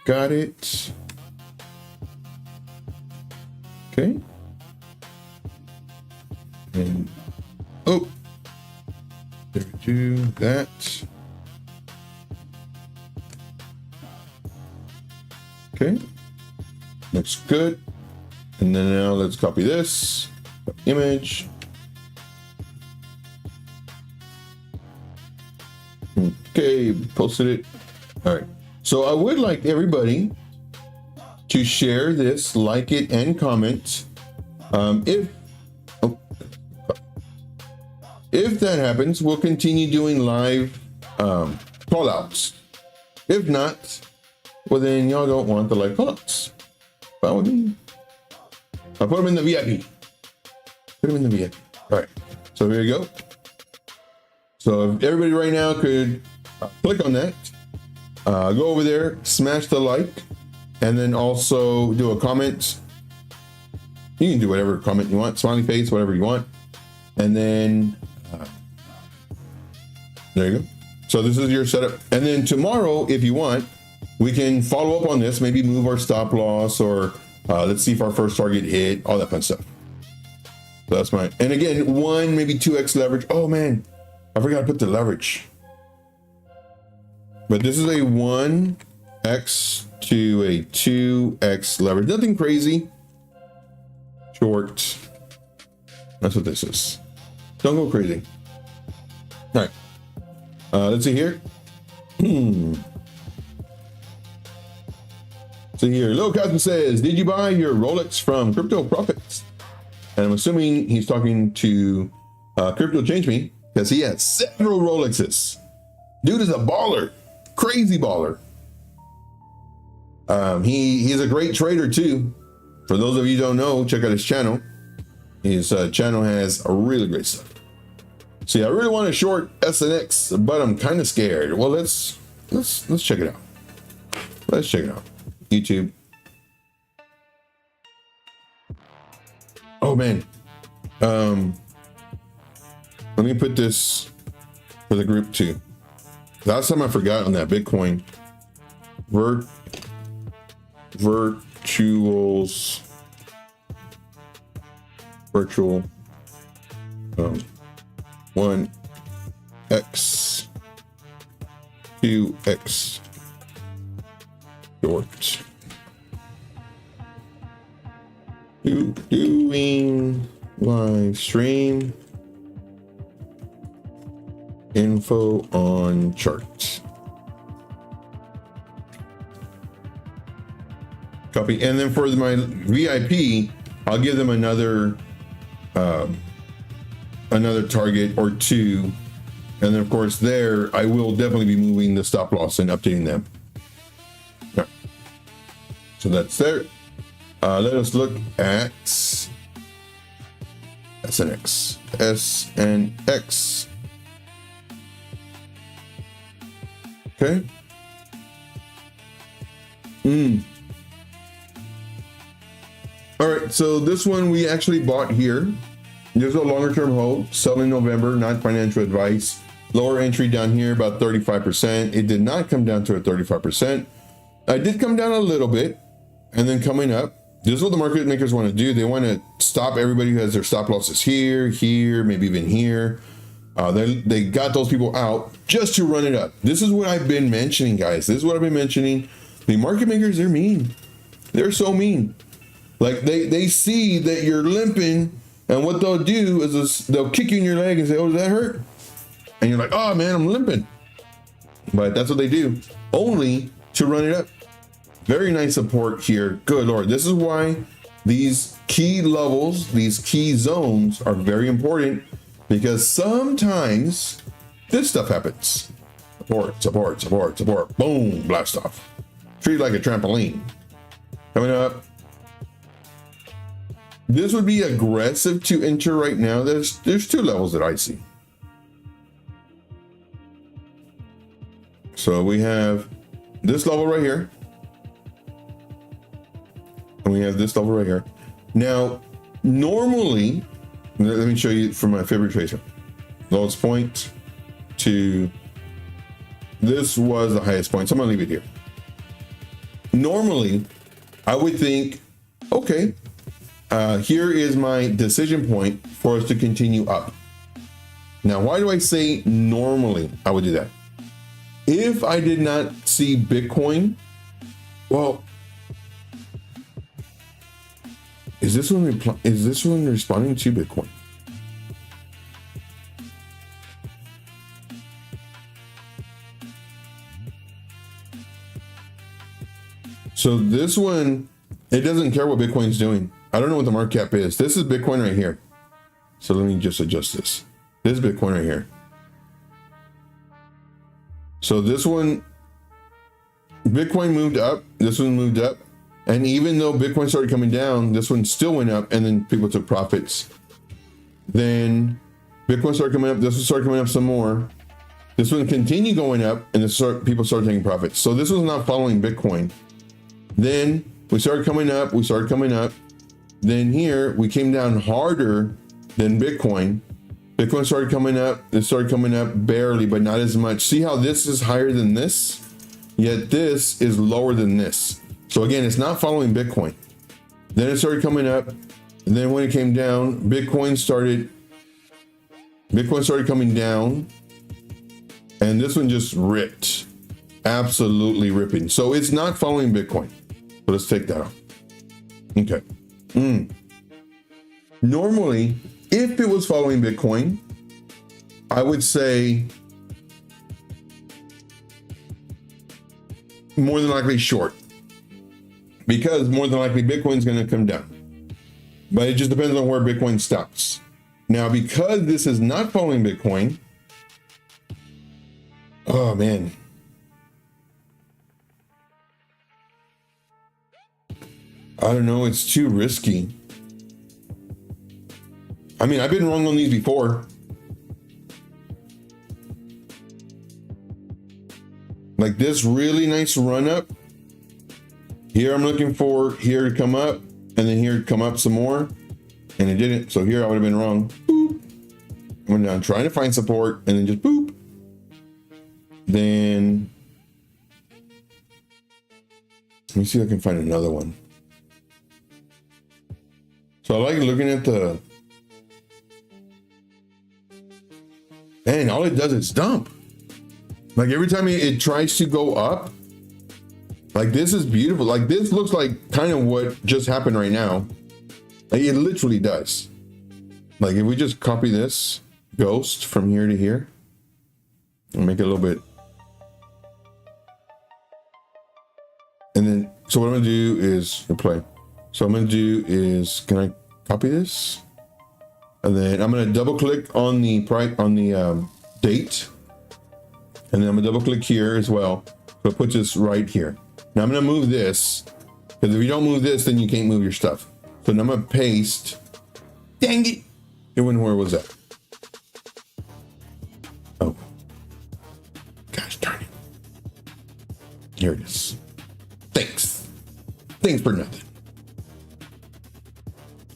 Got it. Okay. And, oh, there we do that. Okay. Looks good. And then now let's copy this image. Okay, posted it. All right. So I would like everybody to share this, like it, and comment. If that happens, we'll continue doing live call outs. If not, well then y'all don't want the live call outs. Follow me. I'll put them in the VIP. Put them in the VIP. All right. So here you go. So if everybody right now could click on that, go over there, smash the like, and then also do a comment. You can do whatever comment you want, smiley face, whatever you want. And then there you go. So this is your setup. And then tomorrow, if you want, we can follow up on this, maybe move our stop loss, or let's see if our first target hit, all that fun stuff. So that's mine. And again, 1, maybe 2x leverage. Oh man, I forgot to put the leverage. But this is a 1x to a 2x leverage. Nothing crazy. Short. That's what this is. Don't go crazy. All right. Let's see here. See here. Lil Cosmo says, did you buy your Rolex from Crypto Profits? And I'm assuming he's talking to Crypto Change Me, because he has several Rolexes. Dude is a baller. Crazy baller. He's a great trader too. For those of you who don't know, check out his channel. His channel has a really great stuff. See, I really want to short SNX, but I'm kind of scared. Well, let's check it out. Let's check it out. YouTube. Oh man. Let me put this for the group too. Last time I forgot on that Bitcoin. Virtual 1x 2x short. Doing live stream info on chart. Copy. And then for my VIP, I'll give them another target or two. And then of course there, I will definitely be moving the stop loss and updating them. Yeah. So that's there. Let us look at SNX. SNX. Okay. All right, so this one we actually bought here. There's a longer term hold, sell in November, not financial advice. Lower entry down here, about 35%. It did not come down to a 35%. I did come down a little bit, and then coming up. This is what the market makers want to do. They want to stop everybody who has their stop losses here, here, maybe even here. They got those people out just to run it up. This is what I've been mentioning, guys. This is what I've been mentioning. The market makers, they're mean. They're so mean. Like they see that you're limping, and what they'll do is they'll kick you in your leg and say, oh, does that hurt? And you're like, oh man, I'm limping. But that's what they do, only to run it up. Very nice support here. Good Lord. This is why these key levels, these key zones are very important, because sometimes this stuff happens. Support, support, support, support. Boom, blast off. Treat it like a trampoline. Coming up. This would be aggressive to enter right now. There's two levels that I see. So we have this level right here. And we have this level right here. Now, normally, let me show you from my favorite tracer. Lowest point to this was the highest point. So I'm gonna leave it here. Normally, I would think, okay, here is my decision point for us to continue up. Now, why do I say normally I would do that? If I did not see Bitcoin, well, is this one responding to Bitcoin? So this one, it doesn't care what Bitcoin's doing. I don't know what the market cap is. This is Bitcoin right here. So let me just adjust this. This is Bitcoin right here. So this one, Bitcoin moved up. This one moved up. And even though Bitcoin started coming down, this one still went up, and then people took profits. Then Bitcoin started coming up. This one started coming up some more. This one continued going up, and people started taking profits. So this was not following Bitcoin. Then we started coming up. We started coming up. Then here we came down harder than Bitcoin. Bitcoin started coming up. It started coming up barely, but not as much. See how this is higher than this, yet this is lower than this. So again, it's not following Bitcoin. Then it started coming up, and then when it came down, Bitcoin started coming down, and this one just ripped, absolutely ripping. So it's not following Bitcoin. So let's take that off. Okay. Normally, if it was following Bitcoin, I would say more than likely short, because more than likely Bitcoin's going to come down. But it just depends on where Bitcoin stops. Now, because this is not following Bitcoin, oh man. I don't know, it's too risky. I mean, I've been wrong on these before. Like this really nice run up. Here I'm looking for here to come up, and then here to come up some more, and it didn't. So here I would have been wrong. Boop. Went down trying to find support, and then just boop. Then let me see if I can find another one. So I like looking at the, and all it does is dump. Like every time it tries to go up, like this is beautiful. Like this looks like kind of what just happened right now. Like it literally does. Like if we just copy this ghost from here to here and make it a little bit. And then, so what I'm gonna do is play. So I'm gonna do is, can I copy this? And then I'm gonna double click on the date. And then I'm gonna double click here as well. So it puts this right here. Now I'm gonna move this, because if you don't move this, then you can't move your stuff. So now I'm gonna paste. Dang it! It went, where was that? Oh. Gosh darn it. Here it is. Thanks. Thanks for nothing.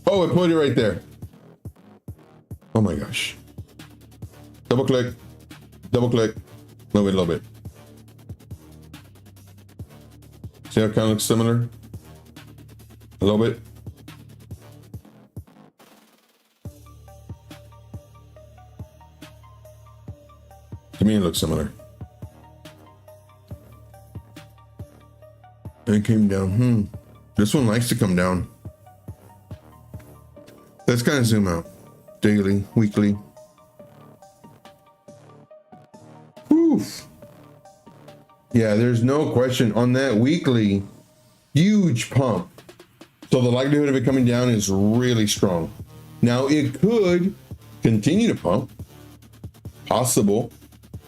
Oh, it put it right there. Oh my gosh. Double click. Double click. Move it a little bit. See how it kind of looks similar? A little bit. To me, it looks similar. And it came down. This one likes to come down. Let's kind of zoom out. Daily, weekly. Oof. Yeah, there's no question on that weekly. Huge pump. So the likelihood of it coming down is really strong. Now it could continue to pump. Possible.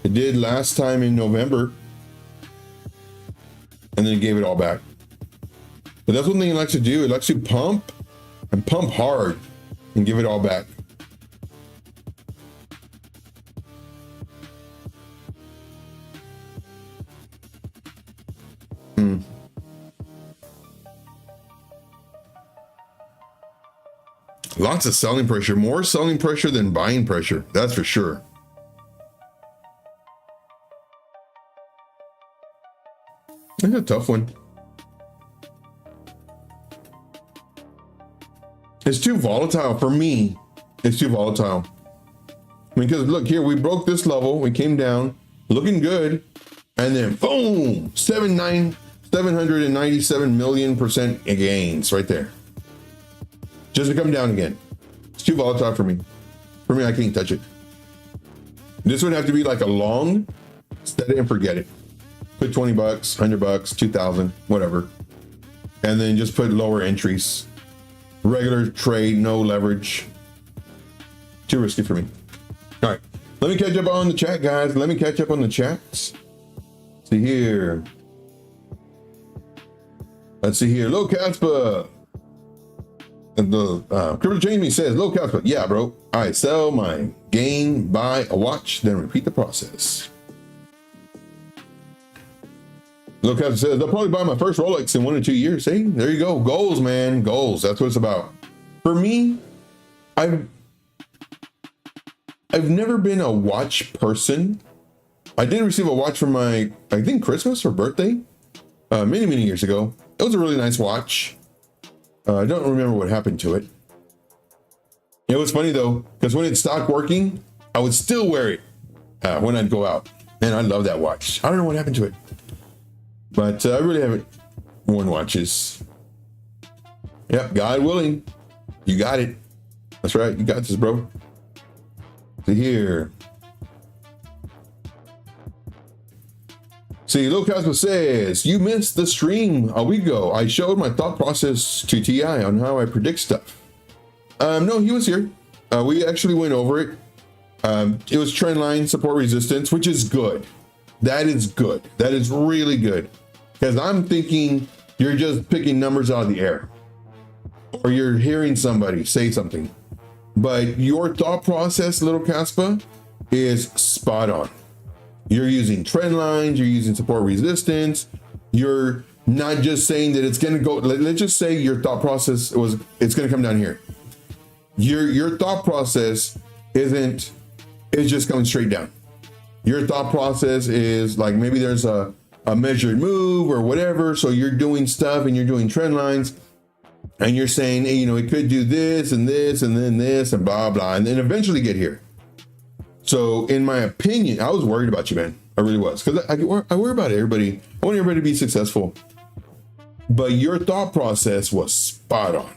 It did last time in November. And then it gave it all back. But that's one thing it likes to do. It likes to pump and pump hard and give it all back. Lots of selling pressure, more selling pressure than buying pressure. That's for sure. It's a tough one. It's too volatile for me. It's too volatile. Because look here, we broke this level. We came down looking good. And then boom, 797 million% gains right there. Just to come down again. It's too volatile for me. For me, I can't touch it. This would have to be like a long, set it and forget it. Put 20 bucks, 100 bucks, 2,000, whatever. And then just put lower entries. Regular trade, no leverage. Too risky for me. All right, let me catch up on the chat, guys. Let me catch up on the chats. See here. Let's see here. Low Caspa. And the Crypto Jamie says, Low Caspa. Yeah, bro. I sell my gain, buy a watch, then repeat the process. Low Caspa says, they'll probably buy my first Rolex in 1 or 2 years. See, there you go. Goals, man. Goals. That's what it's about. For me, I've never been a watch person. I did receive a watch for my, I think, Christmas or birthday many years ago. It was a really nice watch. I don't remember what happened to it. It was funny though, because when it stopped working, I would still wear it when I'd go out. And I love that watch. I don't know what happened to it. But I really haven't worn watches. Yep, God willing. You got it. That's right. You got this, bro. See here. See, Lil Cosmo says, you missed the stream a week ago. I showed my thought process to TI on how I predict stuff. No, he was here. We actually went over it. It was trend line, support, resistance, which is good. That is good. That is really good. Because I'm thinking you're just picking numbers out of the air. Or you're hearing somebody say something. But your thought process, Little Caspa, is spot on. You're using trend lines, you're using support resistance. You're not just saying that it's going to go, let's just say your thought process was, it's going to come down here. Your thought process is just going straight down. Your thought process is like, maybe there's a measured move or whatever. So you're doing stuff and you're doing trend lines and you're saying, hey, you know, it could do this and this and then this and blah, blah, and then eventually get here. So in my opinion, I was worried about you, man. I really was. Because I worry about everybody. I want everybody to be successful. But your thought process was spot on.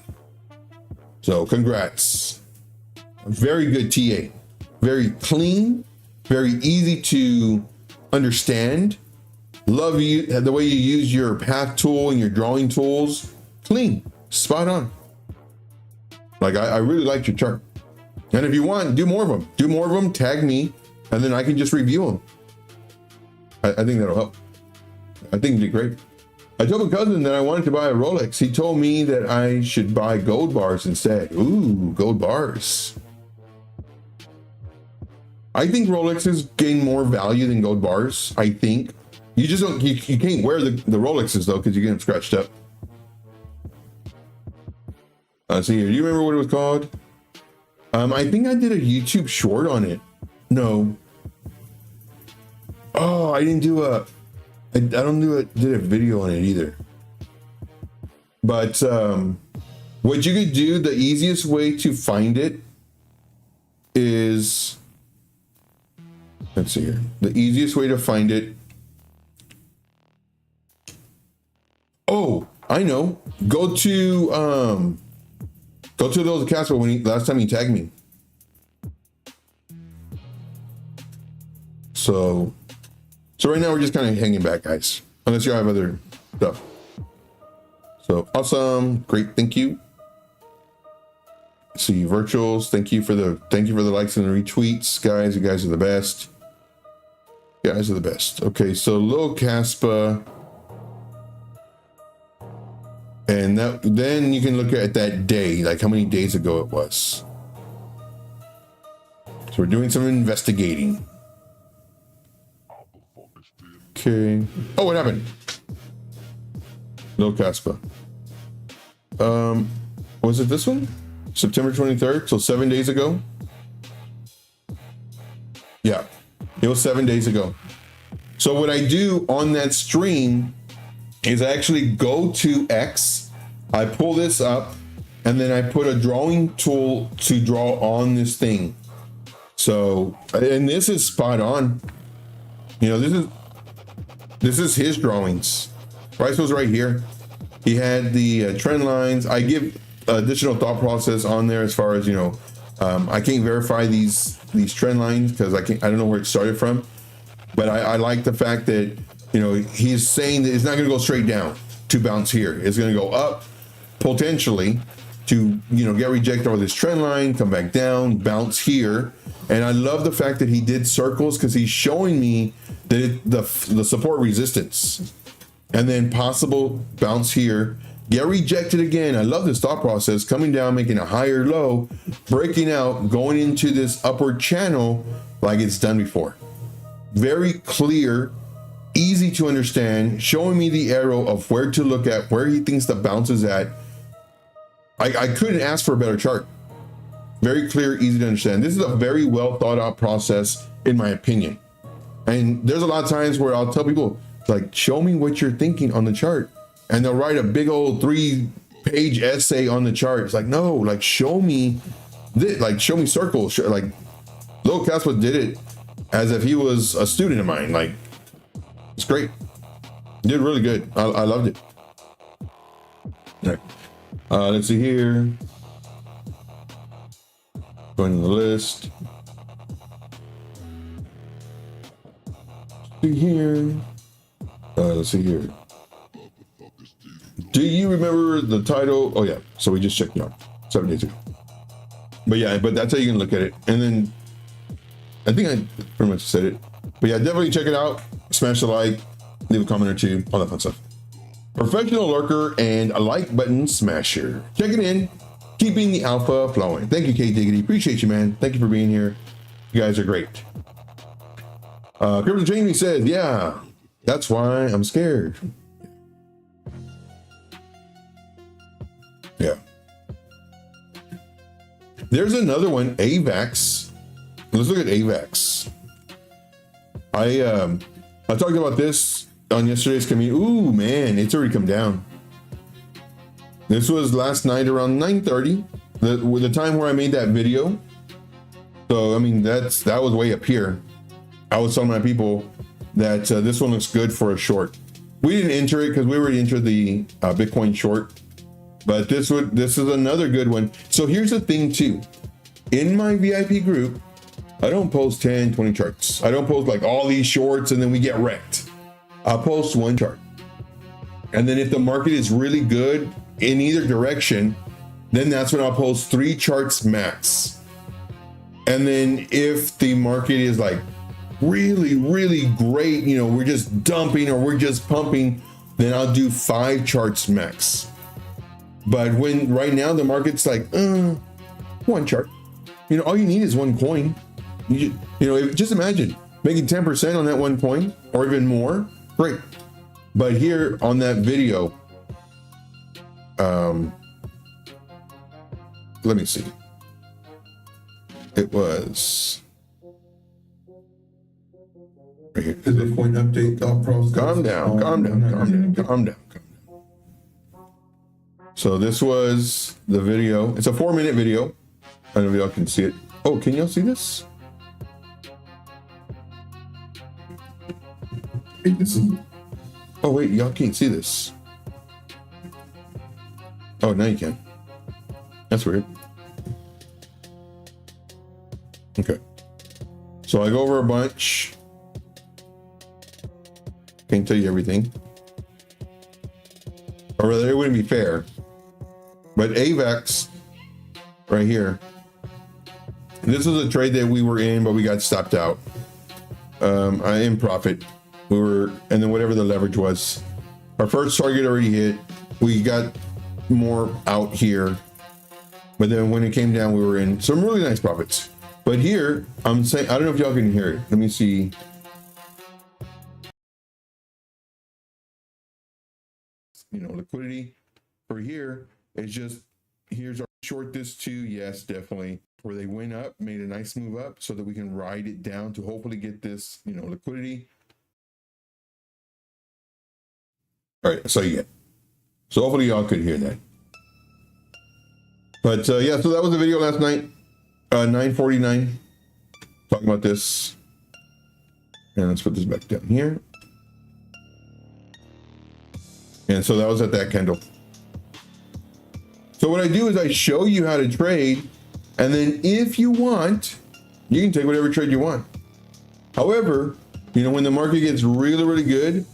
So congrats. Very good TA. Very clean. Very easy to understand. Love you, the way you use your path tool and your drawing tools. Clean. Spot on. Like, I really liked your chart. And if you want, do more of them. Do more of them, tag me, and then I can just review them. I think that'll help. I think it'd be great. I told my cousin that I wanted to buy a Rolex. He told me that I should buy gold bars instead. Ooh, gold bars. I think Rolexes gain more value than gold bars. I think. You just don't, you can't wear the Rolexes though, because you get them scratched up. See here, do you remember what it was called? I think I did a YouTube short on it. No. Oh, I didn't do did a video on it either. But what you could do, the easiest way to find it is, let's see here. The easiest way to find it. Oh, I know. Go to those Casper when last time you tagged me. So right now we're just kind of hanging back, guys. Unless you have other stuff. So awesome, great, thank you. See virtuals, thank you for the likes and the retweets, guys. You guys are the best. You guys are the best. Okay, so Lil Caspa. And then you can look at that day, like how many days ago it was. So we're doing some investigating. Okay. Oh, what happened? No Caspa. Was it this one? September 23rd, so 7 days ago? Yeah, it was 7 days ago. So what I do on that stream is I actually go to X, I pull this up, and then I put a drawing tool to draw on this thing. So, and this is spot on. You know, this is his drawings. Bryce was right here. He had the trend lines. I give additional thought process on there as far as, you know, I can't verify these trend lines because I don't know where it started from. But I like the fact that, you know, he's saying that it's not going to go straight down to bounce here. It's going to go up potentially to, you know, get rejected over this trend line, come back down, bounce here. And I love the fact that he did circles because he's showing me that the support resistance and then possible bounce here, get rejected again. I love this thought process, coming down, making a higher low, breaking out, going into this upward channel like it's done before. Very clear, easy to understand, showing me the arrow of where to look at, where he thinks the bounce is at. I couldn't ask for a better chart. Very clear, easy to understand. This is a very well thought out process, in my opinion. And there's a lot of times where I'll tell people, like, show me what you're thinking on the chart. And they'll write a big old 3-page essay on the chart. It's like, no, like, show me this, like, show me circles. Like, Lil Caspa did it as if he was a student of mine. Like, it's great. Did really good. I loved it. All right. Let's see here. Going to the list. See here. Let's see here. Do you remember the title? Oh yeah. So we just checked it out 7 days ago. But yeah, but that's how you can look at it. And then I think I pretty much said it. But yeah, definitely check it out. Smash the like, leave a comment or two, all that fun stuff. Professional lurker and a like button smasher. Checking in, keeping the alpha flowing. Thank you, K Diggity. Appreciate you, man. Thank you for being here. You guys are great. Crypto Jamie says, yeah, that's why I'm scared. Yeah. There's another one, AVAX. Let's look at AVAX. I talked about this on yesterday's community. Ooh, man, it's already come down. This was last night around 9:30, the time where I made that video. So, I mean, that was way up here. I was telling my people that this one looks good for a short. We didn't enter it because we already entered the Bitcoin short, but this is another good one. So here's the thing too. In my VIP group, I don't post 10, 20 charts. I don't post like all these shorts and then we get wrecked. I'll post one chart. And then if the market is really good in either direction, then that's when I'll post 3 charts max. And then if the market is like really, really great, you know, we're just dumping or we're just pumping, then I'll do 5 charts max. But when right now the market's like, 1 chart, you know, all you need is 1 coin. You know, just imagine making 10% on that 1 coin or even more. Great. But here on that video, let me see. It was right here. The Bitcoin update thought process. Calm down. So this was the video. It's a 4-minute video. I don't know if y'all can see it. Oh, can y'all see this? Hey, this is... Oh wait, y'all can't see this. Oh, now you can. That's weird. Okay. So I go over a bunch. Can't tell you everything. Or rather, it wouldn't be fair. But AVAX, right here. This is a trade that we were in, but we got stopped out. I in profit. We were, and then whatever the leverage was. Our first target already hit. We got more out here. But then when it came down, we were in some really nice profits. But here, I'm saying, I don't know if y'all can hear it. Let me see. You know, liquidity for here is just, here's our short this too. Yes, definitely. Where they went up, made a nice move up so that we can ride it down to hopefully get this, you know, liquidity. All right, so yeah. So hopefully y'all could hear that. But yeah, so that was the video last night. 9:49. Talking about this. And let's put this back down here. And so that was at that candle. So what I do is I show you how to trade. And then if you want, you can take whatever trade you want. However, you know, when the market gets really, really good,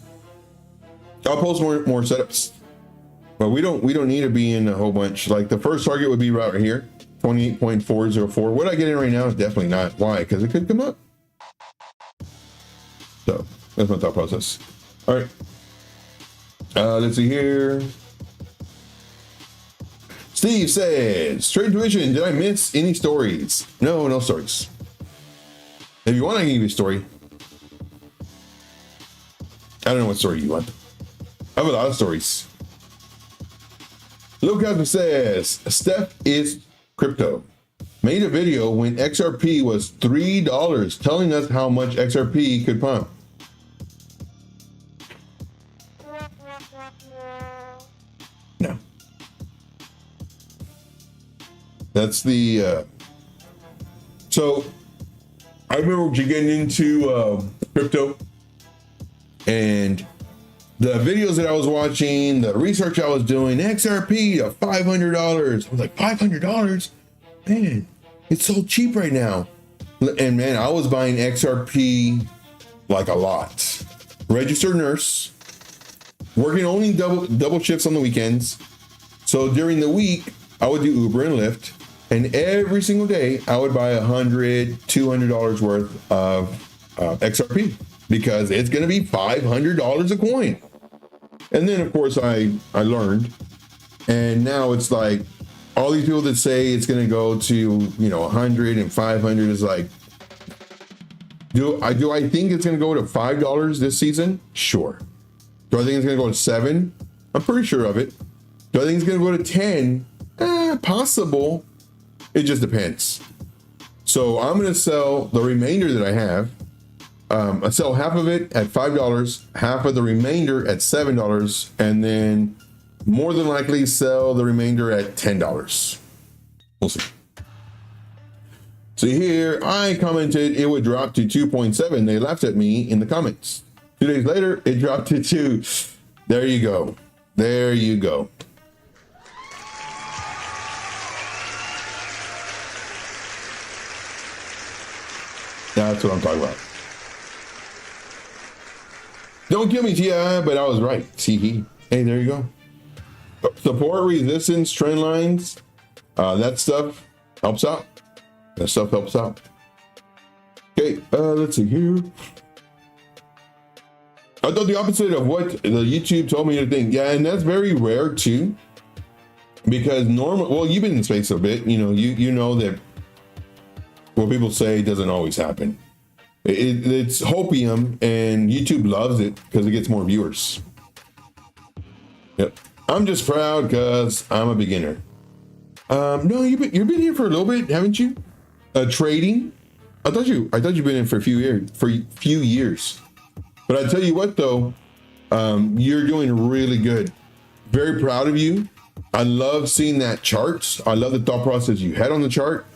I'll post more setups. But we don't need to be in a whole bunch. Like the first target would be right here, 28.404. What I get in right now is definitely not. Why? Because it could come up. So that's my thought process. All right. Let's see here. Steve says, Trade Tuition, did I miss any stories? No stories. If you want, I can give you a story. I don't know what story you want. I have a lot of stories. Luke Cosmo says, Steph is crypto. Made a video when XRP was $3 telling us how much XRP could pump. No. That's the, so I remember getting into crypto and the videos that I was watching, the research I was doing, XRP of $500. I was like, $500? Man, it's so cheap right now. And man, I was buying XRP like a lot. Registered nurse, working only double shifts on the weekends. So during the week, I would do Uber and Lyft. And every single day, I would buy $100, $200 worth of XRP because it's going to be $500 a coin. And then, of course, I learned. And now it's like all these people that say it's going to go to, you know, 100 and 500 is like, do I think it's going to go to $5 this season? Sure. Do I think it's going to go to 7? I'm pretty sure of it. Do I think it's going to go to 10? Possible. It just depends. So I'm going to sell the remainder that I have. I sell half of it at $5, half of the remainder at $7, and then more than likely sell the remainder at $10. We'll see. See here, I commented it would drop to 2.7. They laughed at me in the comments. 2 days later, it dropped to 2. There you go. There you go. That's what I'm talking about. Don't kill me, T.I., but I was right. See, hey, there you go. Support, resistance, trend lines. That stuff helps out. That stuff helps out. Okay, let's see here. I thought the opposite of what the YouTube told me to think. Yeah, and that's very rare too. Because normal, well, you've been in space a bit. You know, you know that what people say doesn't always happen. It's hopium, and YouTube loves it because it gets more viewers. Yep. I'm just proud because I'm a beginner. No, you've been here for a little bit, haven't you? Trading. I thought you've been in for a few years. But I tell you what, though, you're doing really good. Very proud of you. I love seeing that chart. I love the thought process you had on the chart.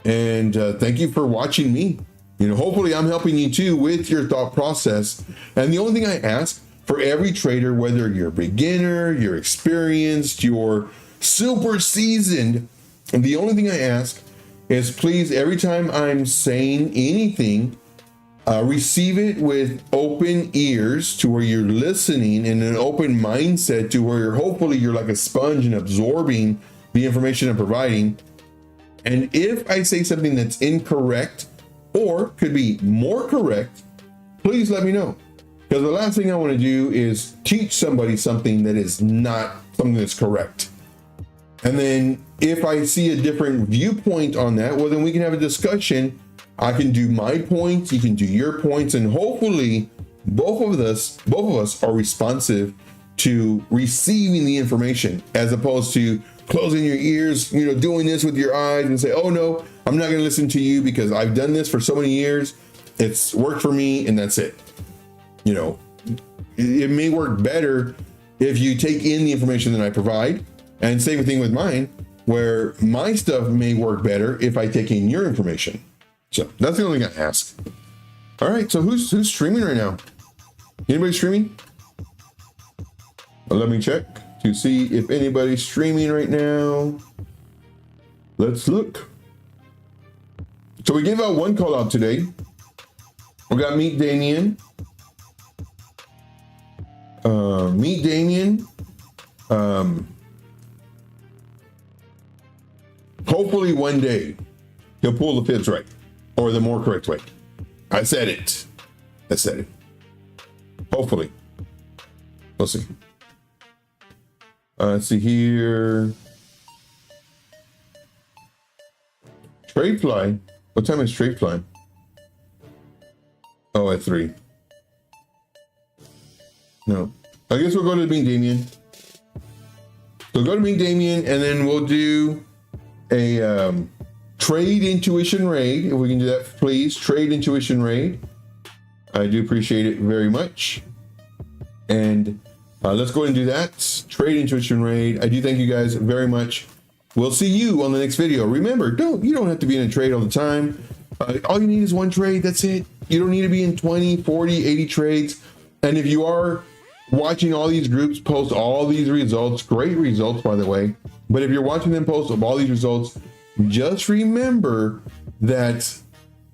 And thank you for watching me. You know, hopefully I'm helping you too with your thought process. And the only thing I ask for every trader, whether you're a beginner, you're experienced, you're super seasoned, and the only thing I ask is please, every time I'm saying anything, receive it with open ears to where you're listening, and an open mindset to where hopefully you're like a sponge and absorbing the information I'm providing. And if I say something that's incorrect or could be more correct, please let me know. Because the last thing I want to do is teach somebody something that is not something that's correct. And then if I see a different viewpoint on that, well, then we can have a discussion. I can do my points, you can do your points, and hopefully both of us are responsive to receiving the information, as opposed to closing your ears, you know, doing this with your eyes and say, oh no, I'm not going to listen to you because I've done this for so many years. It's worked for me and that's it. You know, it may work better if you take in the information that I provide, and same thing with mine, where my stuff may work better if I take in your information. So that's the only thing I ask. All right, so who's streaming right now? Anybody streaming? Let me check to see if anybody's streaming right now. Let's look. So we gave out one call out today. We got Meet Damien. Meet Damien. Hopefully one day he'll pull the fibs right, or the more correct way. I said it. I said it. Hopefully. We'll see. Let's see here. Trade fly. What time is trade fly? Oh, at 3. No. I guess we'll go to Meet Damien. So go to Meet Damien, and then we'll do a trade intuition raid. If we can do that, please. Trade intuition raid. I do appreciate it very much. And let's go ahead and do that. Trade intuition raid. I do thank you guys very much. We'll see you on the next video. Remember, you don't have to be in a trade all the time. All you need is one trade. That's it. You don't need to be in 20, 40, 80 trades. And if you are watching all these groups post all these results, great results, by the way. But if you're watching them post all these results, just remember that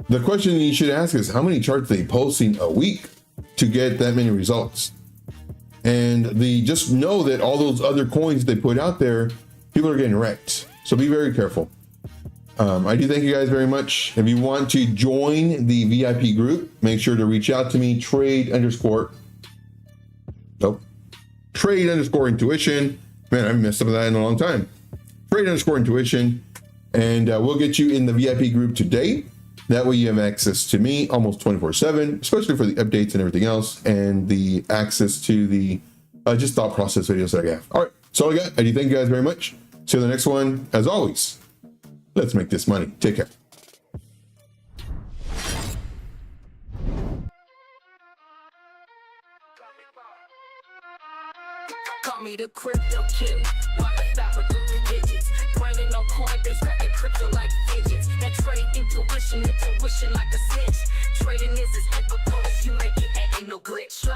the question you should ask is how many charts are they posting a week to get that many results? And just know that all those other coins they put out there, people are getting wrecked. So be very careful. I do thank you guys very much. If you want to join the VIP group, make sure to reach out to me, trade underscore intuition. Man, I haven't messed up with that in a long time. Trade underscore intuition. And we'll get you in the VIP group today. That way you have access to me almost 24/7, especially for the updates and everything else, and the access to the just thought process videos that I have. All right, that's all I got. I do thank you guys very much. See you in the next one. As always, let's make this money. Take care. Call me the crypto killer. Why I stop with the digits? Grinding on Coinbase, cracking crypto like digits. That trade intuition like a cinch. Trading is as difficult as you make it, ain't no glitch.